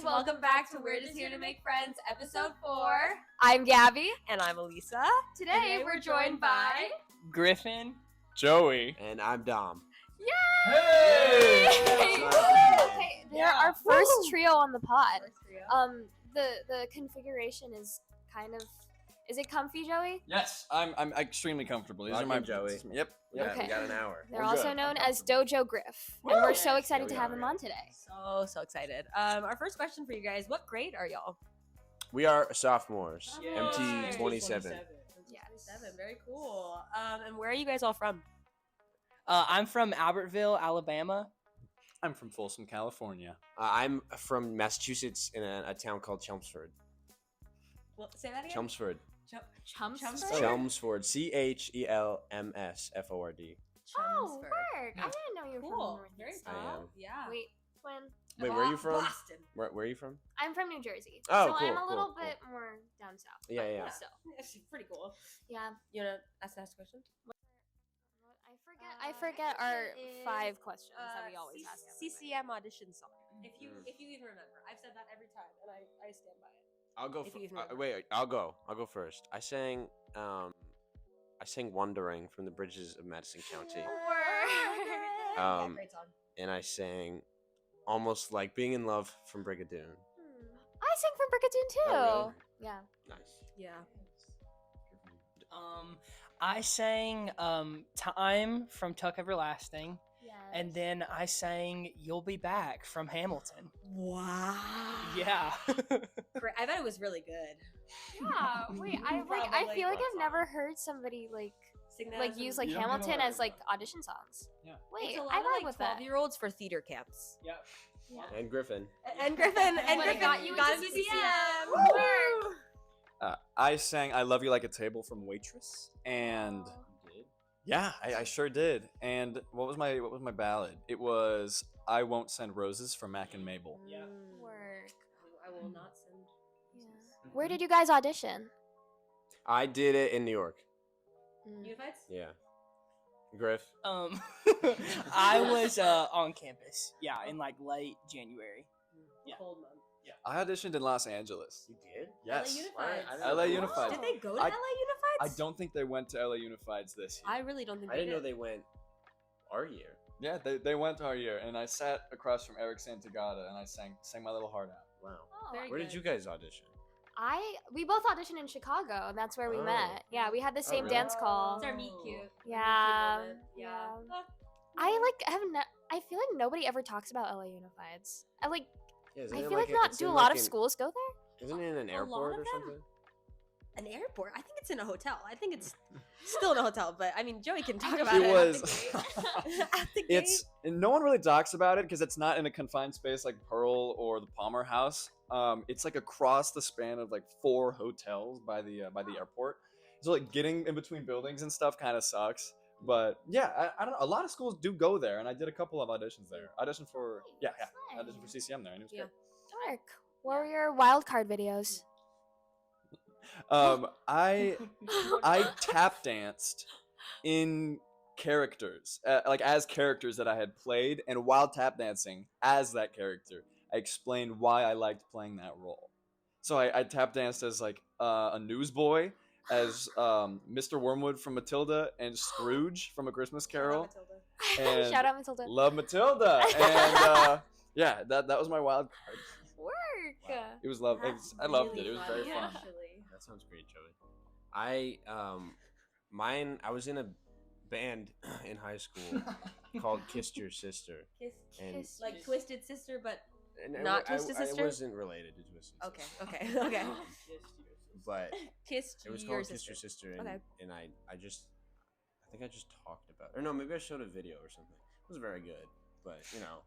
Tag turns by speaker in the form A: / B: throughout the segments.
A: guys, welcome back to We're Just Here to Make Friends, episode 4.
B: I'm Gabby.
A: And I'm Elisa.
B: Today we're joined by...
C: Griffin, Joey,
D: and I'm Dom.
B: Yay!
D: Hey!
B: Okay, they're our first trio on the pod. The configuration is kind of... Is it comfy, Joey?
C: Yes, I'm extremely comfortable. These are my
D: Joey.
C: Yep.
D: Yeah,
B: Okay.
D: we got an hour.
B: They're
C: We're
B: also
C: good.
B: known
C: I'm
B: as DOJO Griff, and we're so excited to
D: There we
B: have
D: are,
B: them on today.
A: So excited. Our first question for you guys, what grade are y'all?
D: We are sophomores.
A: Yay.
D: MT 27.
A: Yes. 27, very cool. And where are you guys all from?
C: I'm from Albertville, Alabama.
E: I'm from Folsom, California.
D: I'm from Massachusetts in a town called Chelmsford.
A: Well, say that again.
D: Chelmsford.
B: Chelmsford?
D: Chelmsford. CHELMSFORD.
B: Oh, work. I didn't know you were
A: Cool.
B: from North.
A: Very
D: I
A: cool.
D: am.
A: Yeah.
B: Wait, twin.
D: Wait, where are you from?
A: Boston.
D: Where are you from?
B: I'm from New Jersey.
D: Oh,
B: so
D: cool,
B: I'm a little
D: cool,
B: bit more down south.
D: Yeah,
B: but
D: yeah.
B: Still.
A: It's pretty cool.
B: Yeah.
A: You wanna ask the next question?
B: I forget our 5 questions that we always ask.
A: CCM audition song. If you even remember, I've said that every time, and I stand by it.
D: I'll go.
A: If you remember.
D: Wait, I'll go first. I sang "Wandering" from the Bridges of Madison County,
A: Great song.
D: and I sang "Almost Like Being in Love" from Brigadoon.
B: I sing from Brigadoon too.
D: Oh, really?
B: Yeah.
D: Nice.
A: Yeah.
C: I sang "Time" from Tuck Everlasting,
B: Yes.
C: and then I sang "You'll Be Back" from Hamilton.
A: Wow.
C: Yeah.
A: Great. I bet it was really good.
B: Yeah. Wait, I
A: Probably.
B: feel like I've never heard somebody
A: Sing that
B: like
A: as
B: use
A: a-
B: like
E: You don't
B: Hamilton
E: know
B: as like audition songs.
E: Yeah.
B: Wait,
A: It's a lot
B: I
A: of,
B: vibe
A: like
B: with that.
A: 12-year-olds for theater camps.
C: Yep.
B: Yeah.
D: And Griffin.
A: And Griffin
B: But
A: and
B: it
A: Griffin
B: got you
A: got
B: into
A: into
B: CCM.
A: CCM.
B: Woo!
E: I sang "I Love You Like a Table" from Waitress, and yeah, I sure did. And what was my ballad? It was "I Won't Send Roses" from Mac and Mabel.
C: Yeah.
B: Work.
A: I will not send.
B: Yeah. Where did you guys audition?
D: I did it in New York.
A: Unifieds?
D: Yeah. Griff.
C: I was on campus. Yeah, in like late January. Yeah.
A: Cold month.
E: I auditioned in Los Angeles.
D: You did?
E: Yes.
A: LA Unifieds.
E: LA Unifieds.
A: Did they go to
E: I-
A: LA Unifieds?
E: I don't think they went to LA Unifieds this year.
A: I really don't think
D: I
A: they
D: didn't know
A: did.
D: they went our year.
E: Yeah, they went to our year, and I sat across from Eric Santagata, and I sang my little heart out.
D: Wow.
B: Oh,
A: Very
D: Where
A: good.
D: did you guys audition?
B: we both auditioned in Chicago, and that's where we
D: Oh.
B: met. Yeah, we had the same
D: really?
B: dance call.
A: It's our meet cute.
B: Yeah,
A: Meet cute moment.
B: yeah.
A: Oh,
B: I feel like nobody ever talks about LA Unifieds.
D: Yeah,
B: I
D: isn't it
B: feel like
D: a-
B: not.
D: it's
B: Do a
D: in
B: lot
D: like
B: of
D: an-
B: schools go there?
D: Isn't it in an
A: A
D: airport
A: lot
D: or
A: of them.
D: something?
A: An airport? I think it's in a hotel. I think it's still in a hotel, but I mean, Joey can talk about
E: It
A: it.
E: was.
A: At the gate.
E: It's and no one really talks about it because it's not in a confined space like Pearl or the Palmer House. It's like across the span of like 4 hotels by the airport. So like getting in between buildings and stuff kind of sucks. But yeah, I don't know. A lot of schools do go there, and I did a couple of auditions there. Auditioned for auditioned for CCM there, and it was
A: Yeah.
B: Dark. What were your wild card videos?
E: great. I tap danced in characters, like as characters that I had played, and while tap dancing as that character, I explained why I liked playing that role. So I tap danced as like a newsboy, as Mr. Wormwood from Matilda, and Scrooge from A Christmas Carol. And
B: Shout out Matilda.
E: Love Matilda, and yeah, that was my wild card.
B: Work.
E: It was love. I loved it. It was very fun.
A: Actually.
D: That sounds great, Joey. I was in a band in high school called Kissed Your Sister. And-
B: Kiss.
A: Like Twisted Sister, but
D: And
A: Not Twisted Sister?
D: It wasn't related to Twisted Sister.
A: okay.
D: But
A: Kissed
D: it was
A: your
D: called
A: sister.
D: Kissed Your Sister, and,
A: Okay.
D: and I think I just talked about it. Or no, maybe I showed a video or something. It was very good, but you know.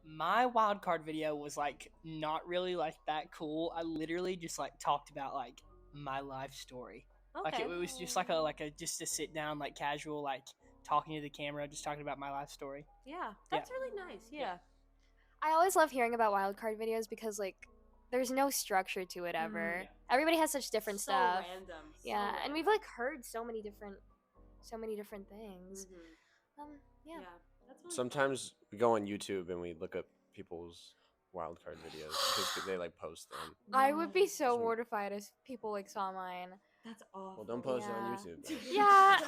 C: My wild card video was like not really like that cool. I literally just like talked about like my life story. Like it was just like a just to sit down like casual like talking to the camera, just talking about my life story.
A: Yeah, that's really nice. Yeah.
B: I always love hearing about wildcard videos because like there's no structure to it ever. Everybody has such different
A: So
B: stuff.
A: random.
B: Yeah, and we've like heard so many different things.
A: Mhm.
B: Yeah.
A: That's really
D: Sometimes we go on YouTube and we look up people's wildcard videos because they like post them.
B: I would be so
D: Sweet.
B: mortified if people like saw mine.
A: That's awful.
D: Well, don't post it on
B: Yeah.
D: YouTube. Then.
B: Yeah.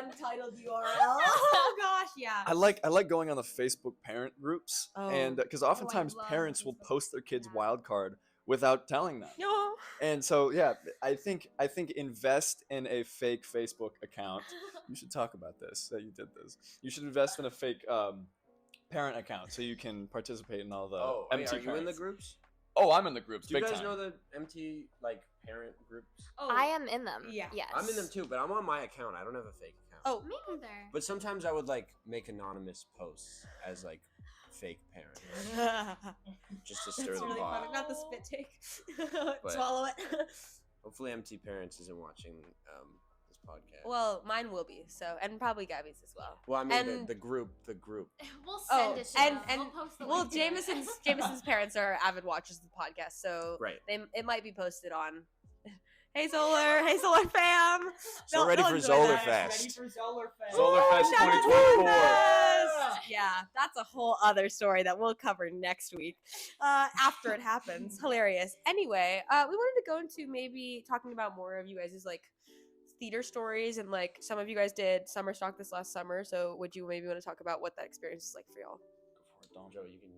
A: Untitled URL. Oh gosh, yeah.
E: I like going on the Facebook parent groups,
A: Oh.
E: and because oftentimes
B: love
E: parents will
B: Facebook.
E: post their kids'
B: Yeah.
E: wild card without telling them.
A: No.
E: And so yeah, I think invest in a fake Facebook account. You should talk about this. That you did this. You should invest in a fake parent account so you can participate in all the
D: Oh,
E: MT
D: are you in the
E: parents.
D: groups?
E: Oh, I'm in the groups.
D: Do you
E: big
D: guys
E: time.
D: know the MT like parent groups?
A: Oh.
B: I am in them.
A: Yeah.
B: Yes.
D: I'm in them too, but I'm on my account. I don't have a fake account.
A: Oh.
B: Me neither.
D: But sometimes I would like make anonymous posts as like fake parent, just to stir
A: That's
D: the
A: really
D: pot.
A: funny. Not the spit take.
D: But-
A: Swallow it.
D: Hopefully, MT parents isn't watching this podcast.
A: Well, mine will be so, and probably Gabby's as well.
D: Well, I mean
A: and-
D: the group.
B: We'll
A: Oh,
B: send it to
A: and
B: them.
A: and
B: We'll post the
A: well,
B: link to it.
A: Jameson's parents are avid watchers of the podcast, so
D: Right.
A: it might be posted on. Hey Solar fam.
D: So ready for
A: enjoy
D: Zolar
A: that.
D: Fest.
C: Ready for Zolar Fest.
E: Zolar Fest
A: Shout out to
E: 2024.
A: Fest! Yeah, that's a whole other story that we'll cover next week after it happens. Hilarious. Anyway, we wanted to go into maybe talking about more of you guys' like theater stories, and like some of you guys did summer stock this last summer. So would you maybe want to talk about what that experience is like for y'all?
D: Go for it, Joe. You can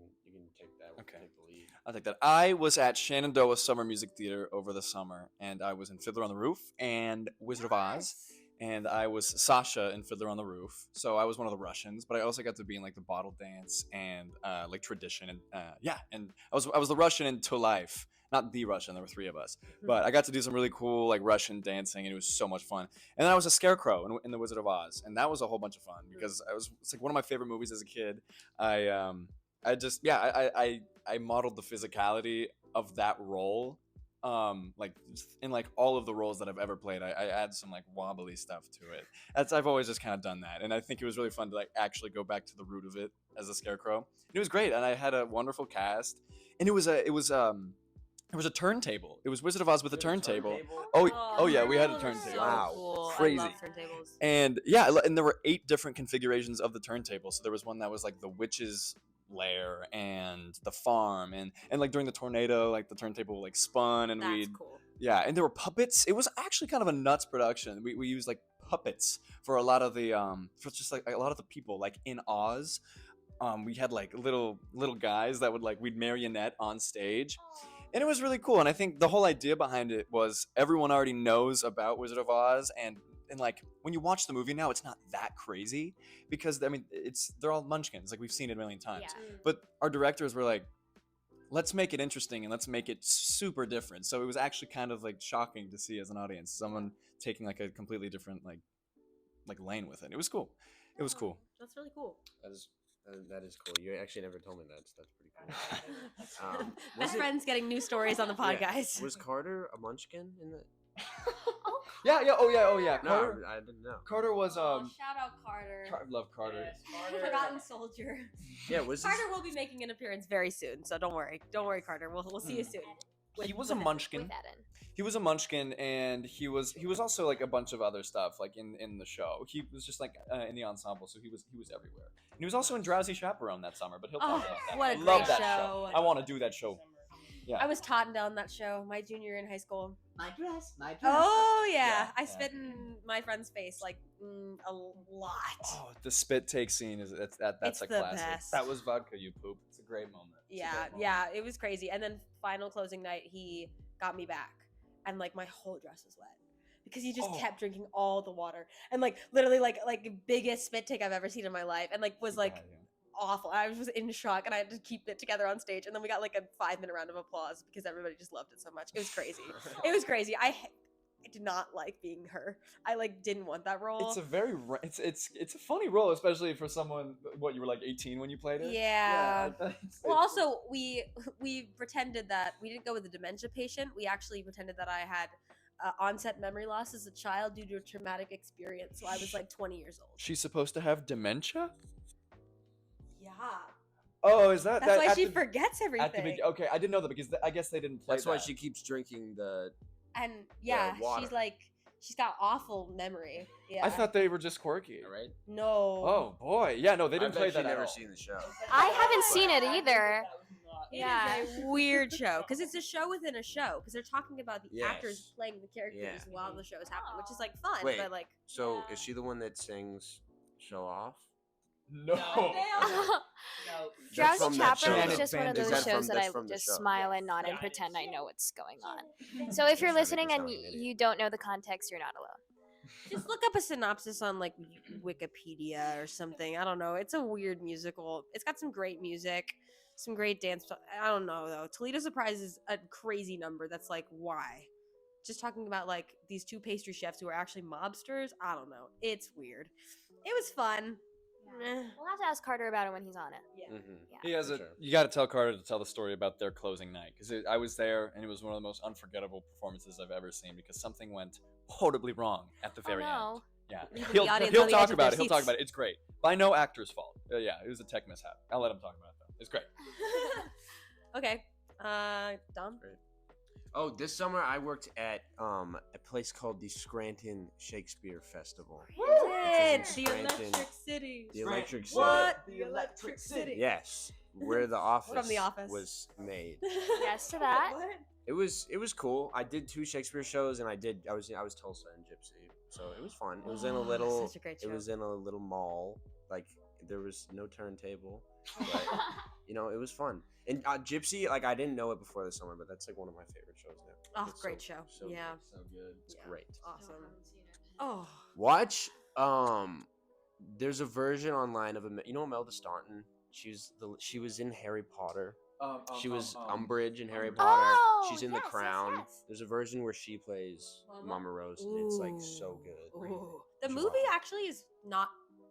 D: take that.
E: Okay.
D: Take the lead.
E: I'll take that. I was at Shenandoah Summer Music Theater over the summer, and I was in Fiddler on the Roof and Wizard of Oz, and I was Sasha in Fiddler on the Roof. So I was one of the Russians, but I also got to be in like the bottle dance and like tradition, and and I was the Russian in To Life, not the Russian. There were 3 of us, but I got to do some really cool like Russian dancing, and it was so much fun. And then I was a scarecrow in the Wizard of Oz, and that was a whole bunch of fun because it's like one of my favorite movies as a kid. I modeled the physicality of that role, like in like all of the roles that I've ever played. I add some like wobbly stuff to it. I've always just kind of done that, and I think it was really fun to like actually go back to the root of it as a scarecrow. And it was great, and I had a wonderful cast, and it was a turntable. It was Wizard of Oz with a turntable. Oh yeah, we had a turntable.
D: Wow.
A: Cool.
E: Crazy.
A: I love turntables.
E: And and there were 8 different configurations of the turntable. So there was one that was like the witch's lair and the farm, and like during the tornado, like the turntable like spun, and
A: That's cool.
E: and there were puppets. It was actually kind of a nuts production. We used like puppets for a lot of the for just like a lot of the people like in Oz. We had like little guys that would like we'd marionette on stage. And it was really cool. And I think the whole idea behind it was everyone already knows about Wizard of Oz, and like when you watch the movie now, it's not that crazy because I mean they're all munchkins, like we've seen it a million times.
B: Yeah.
E: But our directors were like, let's make it interesting and let's make it super different. So it was actually kind of like shocking to see as an audience someone taking like a completely different like lane with it. It was cool. It was cool.
A: That's really cool.
D: That is cool. You actually never told me that. So that's pretty cool.
A: Best friends getting new stories on the
D: Yeah.
A: podcast.
D: Was Carter a munchkin in the?
E: Yeah. Oh yeah.
D: No,
E: Carter,
D: I didn't know.
E: Carter was
A: shout out Carter.
E: I love Carter.
A: Forgotten soldier.
D: Yeah, was
A: Carter will be making an appearance very soon, so don't worry. Don't worry, Carter. We'll see you soon.
E: He was a munchkin.
B: With that in.
E: He was a munchkin, and he was also like a bunch of other stuff like in the show. He was just like in the ensemble, so he was everywhere. And he was also in Drowsy Chaperone that summer, but he'll talk about that.
A: what a
E: I love
A: great
E: that
A: show.
E: I want to do that show. Yeah.
A: I was Tottendale on that show my junior year in high school.
F: My dress.
A: Oh yeah,
E: Yeah,
A: I
E: yeah.
A: spit in my friend's face like a lot.
E: Oh, the spit take scene that's
A: It's
E: a
A: the
E: classic.
A: best.
E: That was vodka you poop. It's a great moment. It's a
A: Yeah,
E: great moment.
A: yeah, it was crazy. And then final closing night, he got me back, and like my whole dress was wet because he just
E: Oh.
A: kept drinking all the water, and like literally like biggest spit take I've ever seen in my life, and like was like
E: Yeah.
A: awful. I was in shock, and I had to keep it together on stage. And then we got like a 5-minute round of applause because everybody just loved it so much. It was crazy. It was crazy. I did not like being her. I like didn't want that role.
E: It's a very it's a funny role, especially for someone. What, you were like 18 when you played it?
A: Yeah.
E: it's-
A: Well, also we pretended that we didn't go with a dementia patient. We actually pretended that I had onset memory loss as a child due to a traumatic experience. So I was like 20 years old.
E: she's supposed to have dementia.
A: Yeah,
E: Oh, is that
A: that's
E: that
A: why
E: at
A: she
E: the-
A: forgets everything.
E: Okay, I didn't know that because I guess they didn't play
D: That's why
E: that.
D: she keeps drinking the.
A: And yeah,
D: water.
A: she's like She's got awful memory. Yeah.
E: I thought they were just quirky.
D: All right.
A: No.
E: Oh boy, yeah, no, they didn't play that at
D: never
E: all.
D: seen the show.
B: I haven't seen it either.
A: It
B: Yeah.
A: is a weird show because it's a show within a show because they're talking about the
D: Yes.
A: actors playing the characters
D: Yeah.
A: while the show is happening, which is like fun.
D: Wait.
A: But like,
D: So is she the one that sings "Show Off"?
E: No.
D: That's
B: Drowsy
D: from that show,
B: Chaperone is
D: though.
B: just one of
E: Is
B: those
E: that
B: shows that
D: that's
B: I
D: from the
B: just
D: show?
B: smile and nod and
C: Yeah,
B: pretend I know what's going on. So if you're
D: Just trying
B: listening
D: to
B: and
D: sound like an idiot.
B: you don't know the context, you're not alone.
A: just look up a synopsis on like Wikipedia or something. I don't know. It's a weird musical. It's got some great music, some great dance. I don't know though. Toledo Surprise is a crazy number. That's like why. Just talking about like these two pastry chefs who are actually mobsters. I don't know. It's weird. It was fun. Eh.
B: We'll have to ask Carter about it when he's on it.
A: Yeah.
E: He has
D: For
E: a.
D: sure.
E: You got to tell Carter to tell the story about their closing night because I was there and it was one of the most unforgettable performances I've ever seen because something went horribly wrong at the very end. Yeah,
A: Leaving the
E: he'll
A: audience
E: he'll
A: on the
E: talk
A: edge of
E: about
A: their
E: it. He'll talk
A: seats.
E: about it. It's great. By no actor's fault. Yeah, it was a tech mishap. I'll let him talk about it though. It's great.
A: Okay. Dom.
D: Oh, this summer I worked at a place called the Scranton Shakespeare Festival.
A: Did
D: It's
A: the
D: in Scranton.
A: Electric City.
D: The Electric City.
A: What? The Electric City.
D: Yes, where the office
A: From The Office.
D: was made.
B: Yes to that.
D: It was cool. I did 2 Shakespeare shows, and I was Tulsa and Gypsy, so it was fun. It was in a
A: Oh,
D: little.
A: such a great
D: It
A: show.
D: was in a little mall. Like there was no turntable, but it was fun. And Gypsy, like I didn't know it before the summer, but that's like one of my favorite shows now.
A: Oh,
D: It's
A: great show.
D: So
A: Yeah.
D: good, so good. It's
A: Yeah.
D: great.
A: Awesome. Oh.
D: Watch. There's a version online of Imelda Staunton. She was in Harry Potter. She was Umbridge in Harry Potter.
B: Oh,
D: She's in
B: yes,
D: The
B: yes,
D: Crown.
B: yes.
D: There's a version where she plays Mama Rose, and it's like so good.
A: Ooh. The
D: It's
A: movie
D: wild.
A: actually is not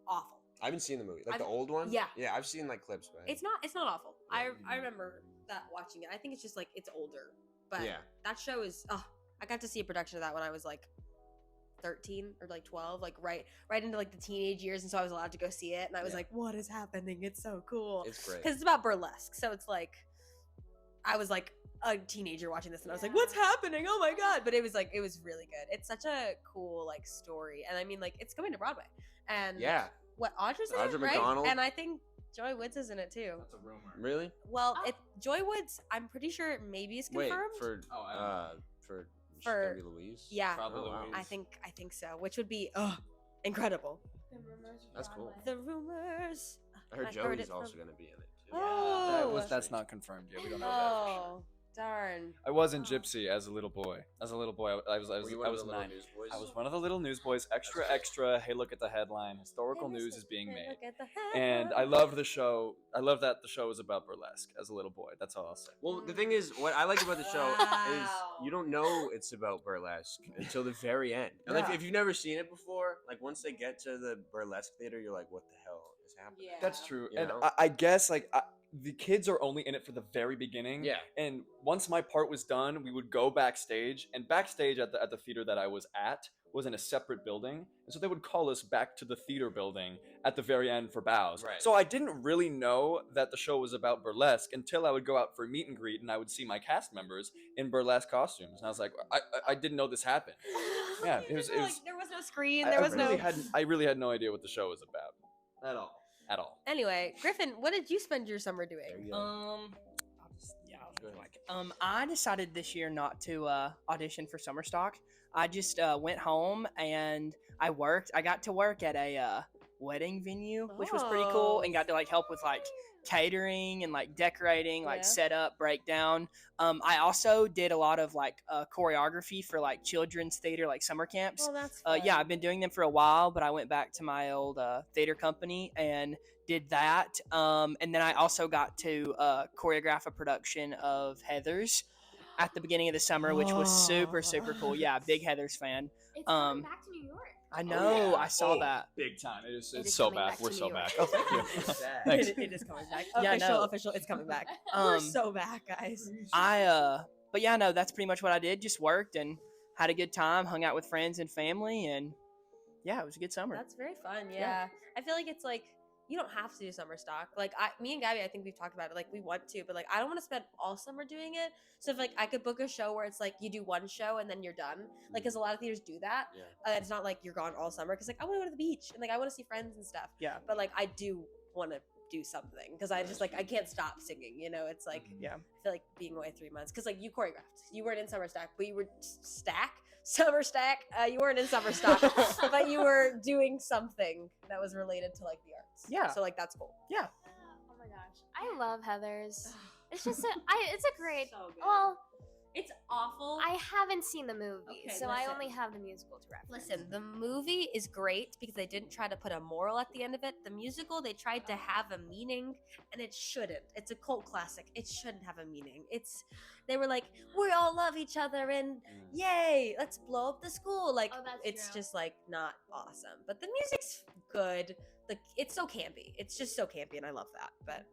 A: awful.
D: I haven't seen the movie, like the
A: I've-
D: old one.
A: yeah.
D: Yeah, I've seen like clips, but
A: It's not awful. I
D: Yeah.
A: remember that watching it. I think it's just like it's older. But
D: Yeah.
A: that show is I got to see a production of that when I was like 13 or like 12, like right into like the teenage years, and so I was allowed to go see it and I was
D: Yeah.
A: like, what is happening? It's so cool.
D: it's great.
A: Because it's about burlesque, so it's like I was like a teenager watching this and I was like, what's happening? Oh my god. But it was really good. It's such a cool like story, and I mean like it's coming to Broadway, and
D: Yeah,
A: what Audra's in
D: Audra
A: it, right?
D: McDonald.
A: And I think Joy Woods is in it too.
E: That's a rumor.
D: really?
A: Well, Joy Woods, I'm pretty sure it maybe is
D: Wait,
A: confirmed.
D: for
E: Oh, I don't know.
D: for
A: For-
D: Gonna be Louise.
A: Yeah.
E: Probably
D: Oh, wow.
E: Louise.
A: I think so, which would be incredible.
D: That's cool.
A: The rumors.
D: I heard
A: I heard
D: Joey's
A: it
D: also
A: from-
D: gonna be in it too.
A: Oh.
E: That's not confirmed yet. We don't know that for sure.
A: Oh, darn.
E: I was in Gypsy as a little boy. I was
D: Were you one
E: I
D: of
E: was
D: the little
E: 9.
D: newsboys?
E: I was one of the little newsboys. Extra, extra. Hey, look at the headline. Historical news is being made.
A: Look at the
E: And I loved the show. I love that the show was about burlesque as a little boy. That's all I'll say.
D: Well, the thing is, what I like about the show is
A: Wow.
D: you don't know it's about burlesque until the very end. And
E: Yeah.
D: if you've never seen it before, like once they get to the burlesque theater, you're like, what the hell is happening?
A: Yeah.
E: That's true.
D: You
E: And
D: know?
E: I guess the kids are only in it for the very beginning.
D: Yeah.
E: And once my part was done, we would go backstage. And backstage at the theater that I was at was in a separate building. And so they would call us back to the theater building at the very end for bows.
D: Right.
E: So I didn't really know that the show was about burlesque until I would go out for a meet and greet and I would see my cast members in burlesque costumes. And I was like, I didn't know this happened. Yeah,
A: You
E: it was-
A: didn't know,
E: it was-
A: like, there was no screen.
E: I
A: There was
E: really
A: no.
E: I really had no idea what the show was about. At all. At all.
A: Anyway, Griffin, what did you spend your summer
D: There
A: doing?
D: you go.
C: I'll
D: Go ahead.
C: like, I decided this year not to audition for summer stock. I just went home and I worked. I got to work at a wedding venue, which was pretty cool,
A: Oh.
C: and got to like help with like catering and like decorating, like
A: Yeah.
C: setup, breakdown. I also did a lot of like choreography for like children's theater, like summer camps.
A: Oh, that's
C: Yeah,
A: fun.
C: I've been doing them for a while, but I went back to my old theater company and did that. And then I also got to choreograph a production of Heathers at the beginning of the summer, which was super, super cool. Yeah, big Heathers fan.
B: It's
C: Um,
B: coming back to New York.
C: I know, I saw
E: Oh,
C: that.
E: Big time. It's
B: is
E: so
B: coming
E: back.
B: back to
E: We're
B: New
E: so
B: York.
E: back. Oh, thank you. Thanks.
A: It is coming back.
C: Yeah, I know.
A: Official, it's coming back. We're
C: Um,
A: so back, guys.
C: But yeah, no, that's pretty much what I did. Just worked and had a good time, hung out with friends and family, and yeah, it was a good summer.
A: That's very fun. Yeah.
C: Yeah.
A: I feel like it's like you don't have to do summer stock. Like me and Gabby, I think we've talked about it. Like we want to, but like I don't want to spend all summer doing it. So if like I could book a show where it's like you do one show and then you're done, like because a lot of theaters do that.
D: Yeah.
A: It's not like you're gone all summer because like I want to go to the beach and like I want to see friends and stuff.
C: Yeah.
A: But like I do want to do something because I just like I can't stop singing. You know, it's like
C: Yeah.
A: I feel like being away 3 months because like you choreographed. You weren't in summer stock, but you were summer stack. You weren't in summer stock, but you were doing something that was related to like the arts.
C: Yeah.
A: So like that's cool.
C: Yeah.
B: Oh my gosh, I love Heather's. It's just it's a great.
A: So good.
B: Well,
A: It's awful.
B: I haven't seen the movie,
A: Okay,
B: so I
A: listen.
B: only have the musical to reference.
A: Listen, the movie is great because they didn't try to put a moral at the end of it. The musical, they tried to have a meaning, and it shouldn't. It's a cult classic. It shouldn't have a meaning. They were like, we all love each other, and yay, let's blow up the school. Like,
B: Oh, that's
A: it's
B: true.
A: just like not awesome. But the music's good. It's so campy. It's just so campy, and I love that. But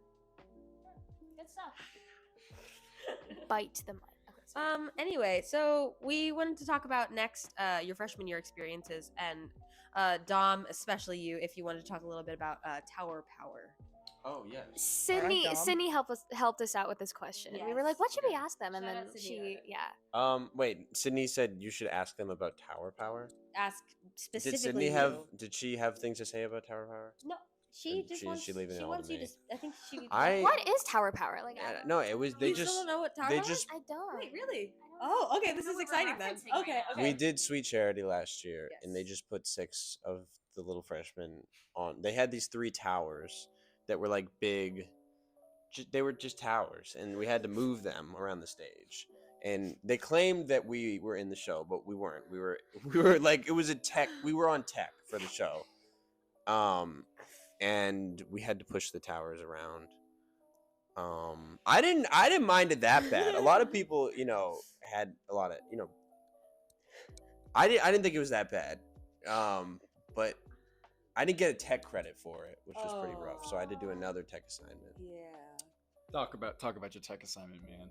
B: Good stuff. Bite the mic.
A: Anyway, so we wanted to talk about next your freshman year experiences, and Dom, especially you, if you wanted to talk a little bit about Tower Power.
D: Oh yes.
B: Sydney
C: Dom.
B: helped us out with this question. We were like, what should we ask them? And
A: Shout
B: then
A: out Sydney.
D: Wait. Sydney said you should ask them about Tower Power.
A: Ask
D: Did
A: specifically.
D: Sydney have? Did she have things to say about Tower Power?
A: No, she
D: Or
A: just
D: is
A: wants.
D: she leaving it
A: She
D: all
A: wants
D: to
A: you to.
D: me?
A: I think she.
B: What is Tower Power? Like, I don't
D: No, it was they
A: you
D: just
A: still don't know what Tower
D: they
A: Power is?
D: just
B: I don't.
A: Wait, really?
B: I don't
A: Oh, okay.
B: I
A: This
B: don't
A: is
B: know what we're
A: exciting then.
B: referencing right
A: Okay,
B: now.
A: okay.
D: we did Sweet Charity last year, and they
A: Yes.
D: just put 6 of the little freshmen on. They had these 3 towers that were like big. They were just towers, and we had to move them around the stage. And they claimed that we were in the show, but we weren't. We were like it was a tech. We were on tech for the show. And we had to push the towers around. I didn't mind it that bad. A lot of people, had a lot of, I didn't think it was that bad. But I didn't get a tech credit for it, which was pretty rough. So I had to do another tech assignment.
A: Yeah.
E: Talk about your tech assignment, man.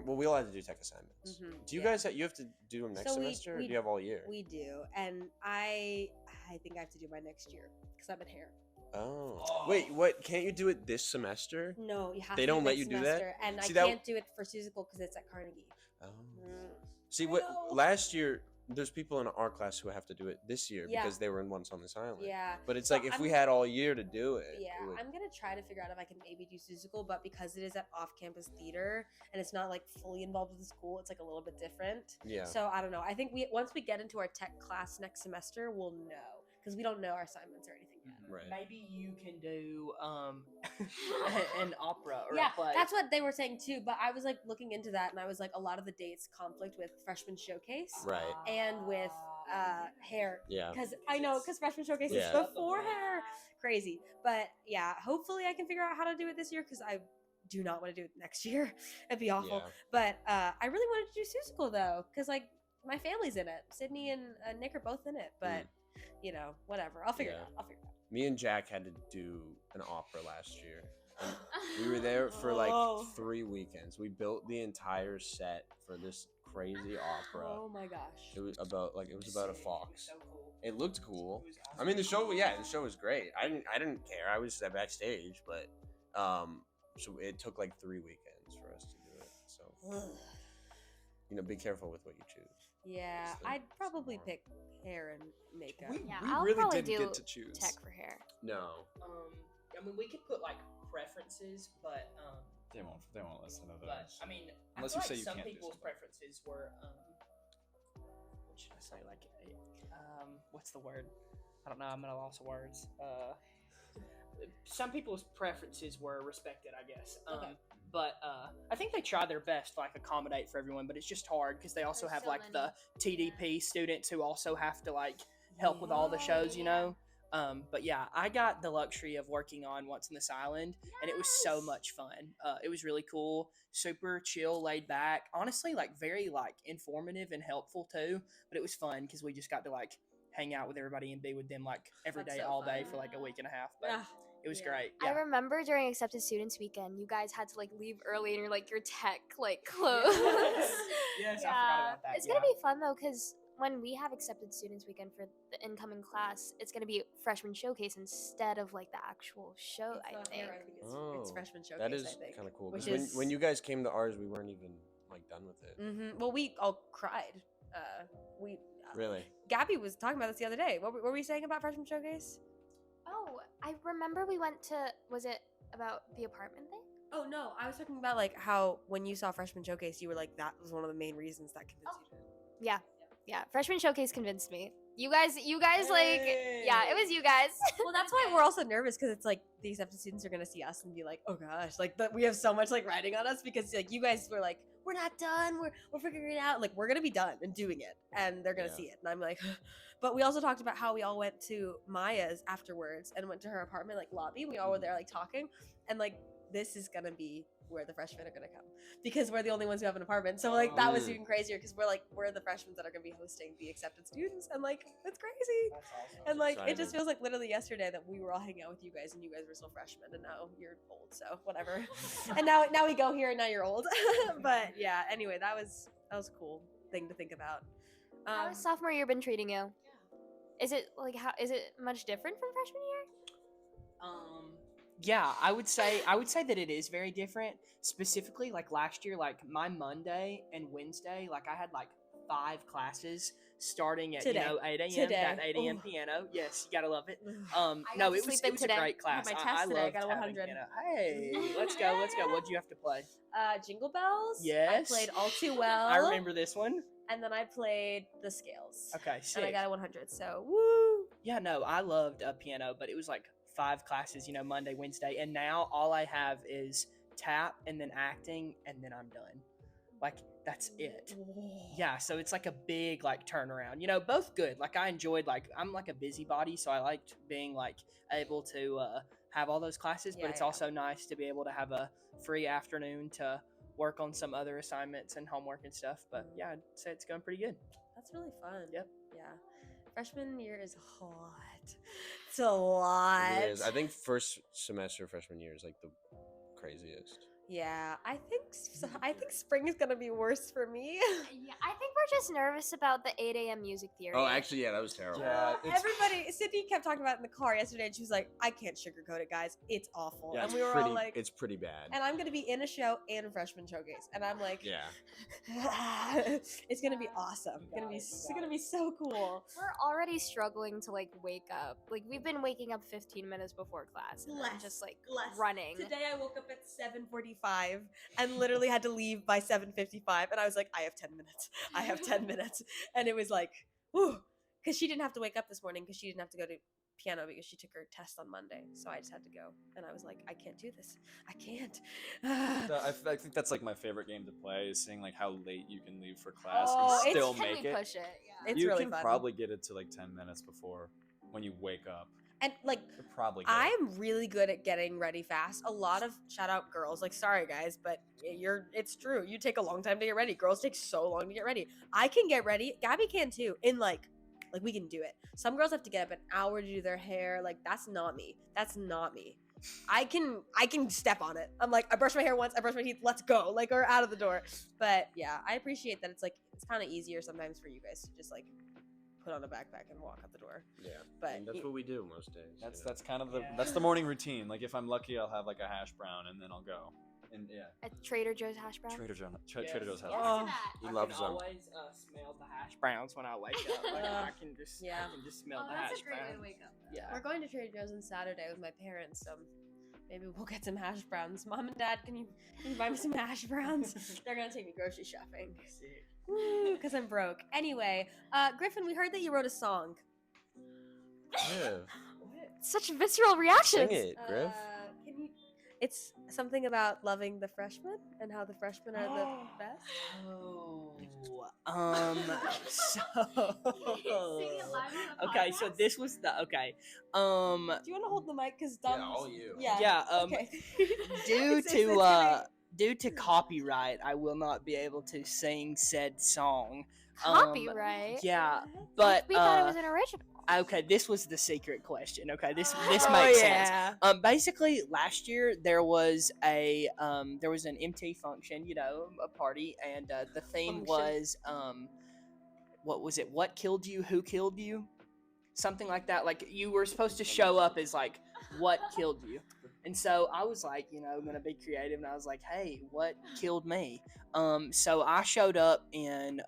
D: Well, we all had to do tech assignments. Do you guys you have to do them next
A: So
D: semester, or do you have all year?
A: We do, and I think I have to do mine next year because I'm in hair.
D: Oh. Wait, what? Can't you do it this semester?
A: No, you have.
D: They
A: to
D: don't
A: do it
D: let
A: next
D: you do that?
A: semester, and
D: See,
A: I
D: that-
A: can't do it for Susical because it's at Carnegie.
D: Oh.
A: Mm.
D: See, last year there's people in our class who have to do it this year because they were in Once on this Island.
A: Yeah.
D: But it's
A: So
D: like if
A: I'm-
D: we had all year to do it.
A: Yeah,
D: it would-
A: I'm gonna try to figure out if I can maybe do Susical, but because it is at off-campus theater and it's not like fully involved with the school, it's like a little bit different.
D: Yeah.
A: So I don't know. I think once we get into our tech class next semester, we'll know because we don't know our assignments or anything yet.
D: Right.
C: Maybe you can do an opera or
A: Yeah,
C: a play.
A: that's what they were saying too. But I was like looking into that, and I was like, a lot of the dates conflict with Freshman Showcase
D: Right.
A: and with hair.
D: Yeah.
A: Because Freshman Showcase is
D: Yeah.
A: before hair. Crazy. But yeah, hopefully I can figure out how to do it this year because I do not want to do it next year. It'd be awful.
D: Yeah.
A: But I really wanted to do Susical though, because like my family's in it. Sydney and Nick are both in it. But whatever. I'll figure it out.
D: Me and Jack had to do an opera last year. And we were there for like 3 weekends. We built the entire set for this crazy opera.
A: Oh my gosh.
D: It was about a fox.
C: So cool.
D: It looked cool.
C: It was
D: I mean, the
C: awesome.
D: show was great. I didn't care. I was backstage, but so it took like 3 weekends for us to do it. So be careful with what you choose.
A: Yeah,
D: Just the
A: I'd probably
D: smart.
A: pick hair and makeup.
B: Yeah,
E: we
B: I'll
E: really
B: probably
E: didn't
B: do
E: get to choose.
B: tech for hair.
D: No.
C: I mean, we could put like preferences, but
E: They won't listen to
C: but
E: those.
C: I mean,
E: Unless
C: I
E: you
C: feel
E: say
C: like
E: you
C: some
E: can't do
C: people's
E: something.
C: preferences were what should I say? Like, what's the word? I don't know. I'm at a loss of words. Some people's preferences were respected, I guess.
A: Okay.
C: But I think they try their best to like accommodate for everyone, but it's just hard because they also
B: There's
C: have
B: so
C: like
B: many.
C: the TDP students who also have to like help with all the shows, you know. But yeah, I got the luxury of working on Once on this Island, and it was so much fun. It was really cool, super chill, laid back. Honestly, like very like informative and helpful too. But it was fun because we just got to like hang out with everybody and be with them like every
A: That's
C: day,
A: so
C: all day
A: fun.
C: for like a week and a half. But
A: Ah,
C: it was
A: yeah.
C: great.
B: I
C: Yeah.
B: remember during Accepted Students Weekend, you guys had to like leave early in your tech like clothes.
C: Yes, I forgot about that.
B: It's gonna be fun though, cause when we have accepted students weekend for the incoming class, it's gonna be freshman showcase instead of like the actual show. I think.
A: It's freshman showcase.
D: That is
A: I think.
D: kind of cool.
A: Which
D: Because
A: is
D: when you guys came to ours, we weren't even like done with it.
A: Well, we all cried. We
D: Really?
A: Gabby was talking about this the other day. What were we saying about freshman showcase?
B: Oh, I remember we went to. Was it about the apartment thing?
A: Oh no, I was talking about like how when you saw freshman showcase, you were like that was one of the main reasons that convinced you.
B: Yeah. Freshman showcase convinced me. You guys, like, yeah, it was you guys.
A: Well, that's why we're also nervous because it's like the accepted students are gonna see us and be like, oh gosh, like we have so much like riding on us because like you guys were like, we're not done, we're figuring it out, like we're gonna be done and doing it, and they're gonna see it, and I'm like, but we also talked about how we all went to Maya's afterwards and went to her apartment like lobby. We all were there like talking, and like this is gonna be where the freshmen are gonna come because we're the only ones who have an apartment. So like that was even crazier because we're the freshmen that are gonna be hosting the accepted students, and like it's crazy.
C: That's awesome.
A: And like it
D: exciting.
A: just feels like literally yesterday that we were all hanging out with you guys and you guys were still freshmen and now you're old, so whatever. And now we go here and now you're old. But yeah, anyway, that was a cool thing to think about.
B: How has sophomore year been treating you? Is it like is it much different from freshman year?
C: Yeah, I would say that it is very different. Specifically, like last year, like my Monday and Wednesday, like I had like 5 classes starting at
A: Today.
C: 8 a.m.
A: Today.
C: That 8 a.m.
A: Ooh.
C: piano. Yes, you gotta love it.
B: got
C: No,
B: to
C: it was
B: sleep in
C: a
B: today.
C: great class.
A: my test today, I
C: loved
A: got a
C: having
A: 100.
C: piano. Hey, let's go. What'd you have to play?
A: Jingle Bells.
C: Yes.
A: I played All Too Well.
C: I remember this one.
A: And then I played the scales.
C: Okay, sick.
A: And I got a 100. So woo.
C: Yeah, no, I loved piano, but it was like 5 classes, Monday, Wednesday, and now all I have is tap and then acting, and then I'm done. Like that's it. Yeah, so it's like a big like turnaround. Both good. Like I enjoyed I'm like a busybody, so I liked being like able to have all those classes, but it's also nice to be able to have a free afternoon to work on some other assignments and homework and stuff. But yeah, I'd say it's going pretty good.
A: That's really fun.
C: Yep.
A: Yeah. Freshman year is a lot. It's a lot.
D: It is. I think first semester freshman year is like the craziest.
A: Yeah, I think spring is gonna be worse for me.
B: Yeah, I think we're just nervous about the 8 a.m. music theory.
D: Oh, actually, yeah, that was terrible.
E: Yeah,
A: Everybody, Sydney kept talking about it in the car yesterday, and she was like, "I can't sugarcoat it, guys. It's awful."
D: Yeah,
A: and we were all like,
D: it's pretty bad.
A: "And I'm gonna be in a show and freshman showcase," and I'm like,
D: Yeah.
A: it's gonna be awesome. It's gonna be so cool.
B: We're already struggling to like wake up. Like we've been waking up 15 minutes before class and then just like running.
A: Today I woke up at 7:45 and literally had to leave by 7:55, and I was like, I have 10 minutes. I have 10 minutes, and it was like, whew, because she didn't have to wake up this morning because she didn't have to go to piano because she took her test on Monday, so I just had to go, and I was like, I can't do this. I can't.
E: I think that's like my favorite game to play is seeing like how late you can leave for class
A: Oh,
E: and
A: it's-
E: still
B: Can
E: make
B: we
E: it.
B: push it? Yeah.
A: It's
E: you
A: really
E: can
A: fun.
E: probably get it to like 10 minutes before when you wake up.
A: And like,
E: You're probably good.
A: I'm really good at getting ready fast. A lot of shout out girls, like sorry guys, but it's true. You take a long time to get ready. Girls take so long to get ready. I can get ready. Gabby can too. In like we can do it. Some girls have to get up an hour to do their hair. Like that's not me. That's not me. I can step on it. I'm like, I brush my hair once, I brush my teeth, let's go. Like we're out of the door. But yeah, I appreciate that it's like it's kind of easier sometimes for you guys to just like put on a backpack and walk out the door.
D: Yeah.
A: But
D: And that's what we do most days.
E: That's kind of the morning routine. Like if I'm lucky, I'll have like a hash brown and then I'll go. And yeah,
B: At Trader Joe's hash brown.
E: Trader Joe's
C: Yes.
E: Trader Joe's hash
B: Yes
E: brown.
B: to that.
D: He
C: I
D: loves
C: can
D: them.
C: always smell the hash browns when I wake up. Like, I can just smell the hash browns.
B: wake up.
C: Yeah.
A: We're going to Trader Joe's on Saturday with my parents, so maybe we'll get some hash browns. Mom and Dad, can you buy me some hash browns? They're gonna take me grocery shopping.
C: Sick.
A: Woo, because I'm broke. Anyway, Griffin, we heard that you wrote a song.
D: Yeah.
B: Such visceral reactions.
D: Sing it, Griff.
A: Can you? It's something about loving the freshmen and how the freshmen are the best.
C: So
B: the
C: okay, so this was the okay.
A: Do you want to hold the mic? Cause Dom's,
D: all you.
A: Yeah. Okay.
C: Due
A: It's
C: to
A: gonna-
C: due to copyright, I will not be able to sing said song.
B: Copyright.
C: Yeah, but
B: We thought it was an original.
C: okay, this was the secret question. Okay, this
A: Oh,
C: makes sense.
A: yeah.
C: Basically, last year there was an MT function, a party, and the theme
A: Function.
C: was what was it? What killed you? Who killed you? Something like that. Like you were supposed to show up as like what killed you. And so I was like, gonna be creative, and I was like, hey, what killed me? So I showed up in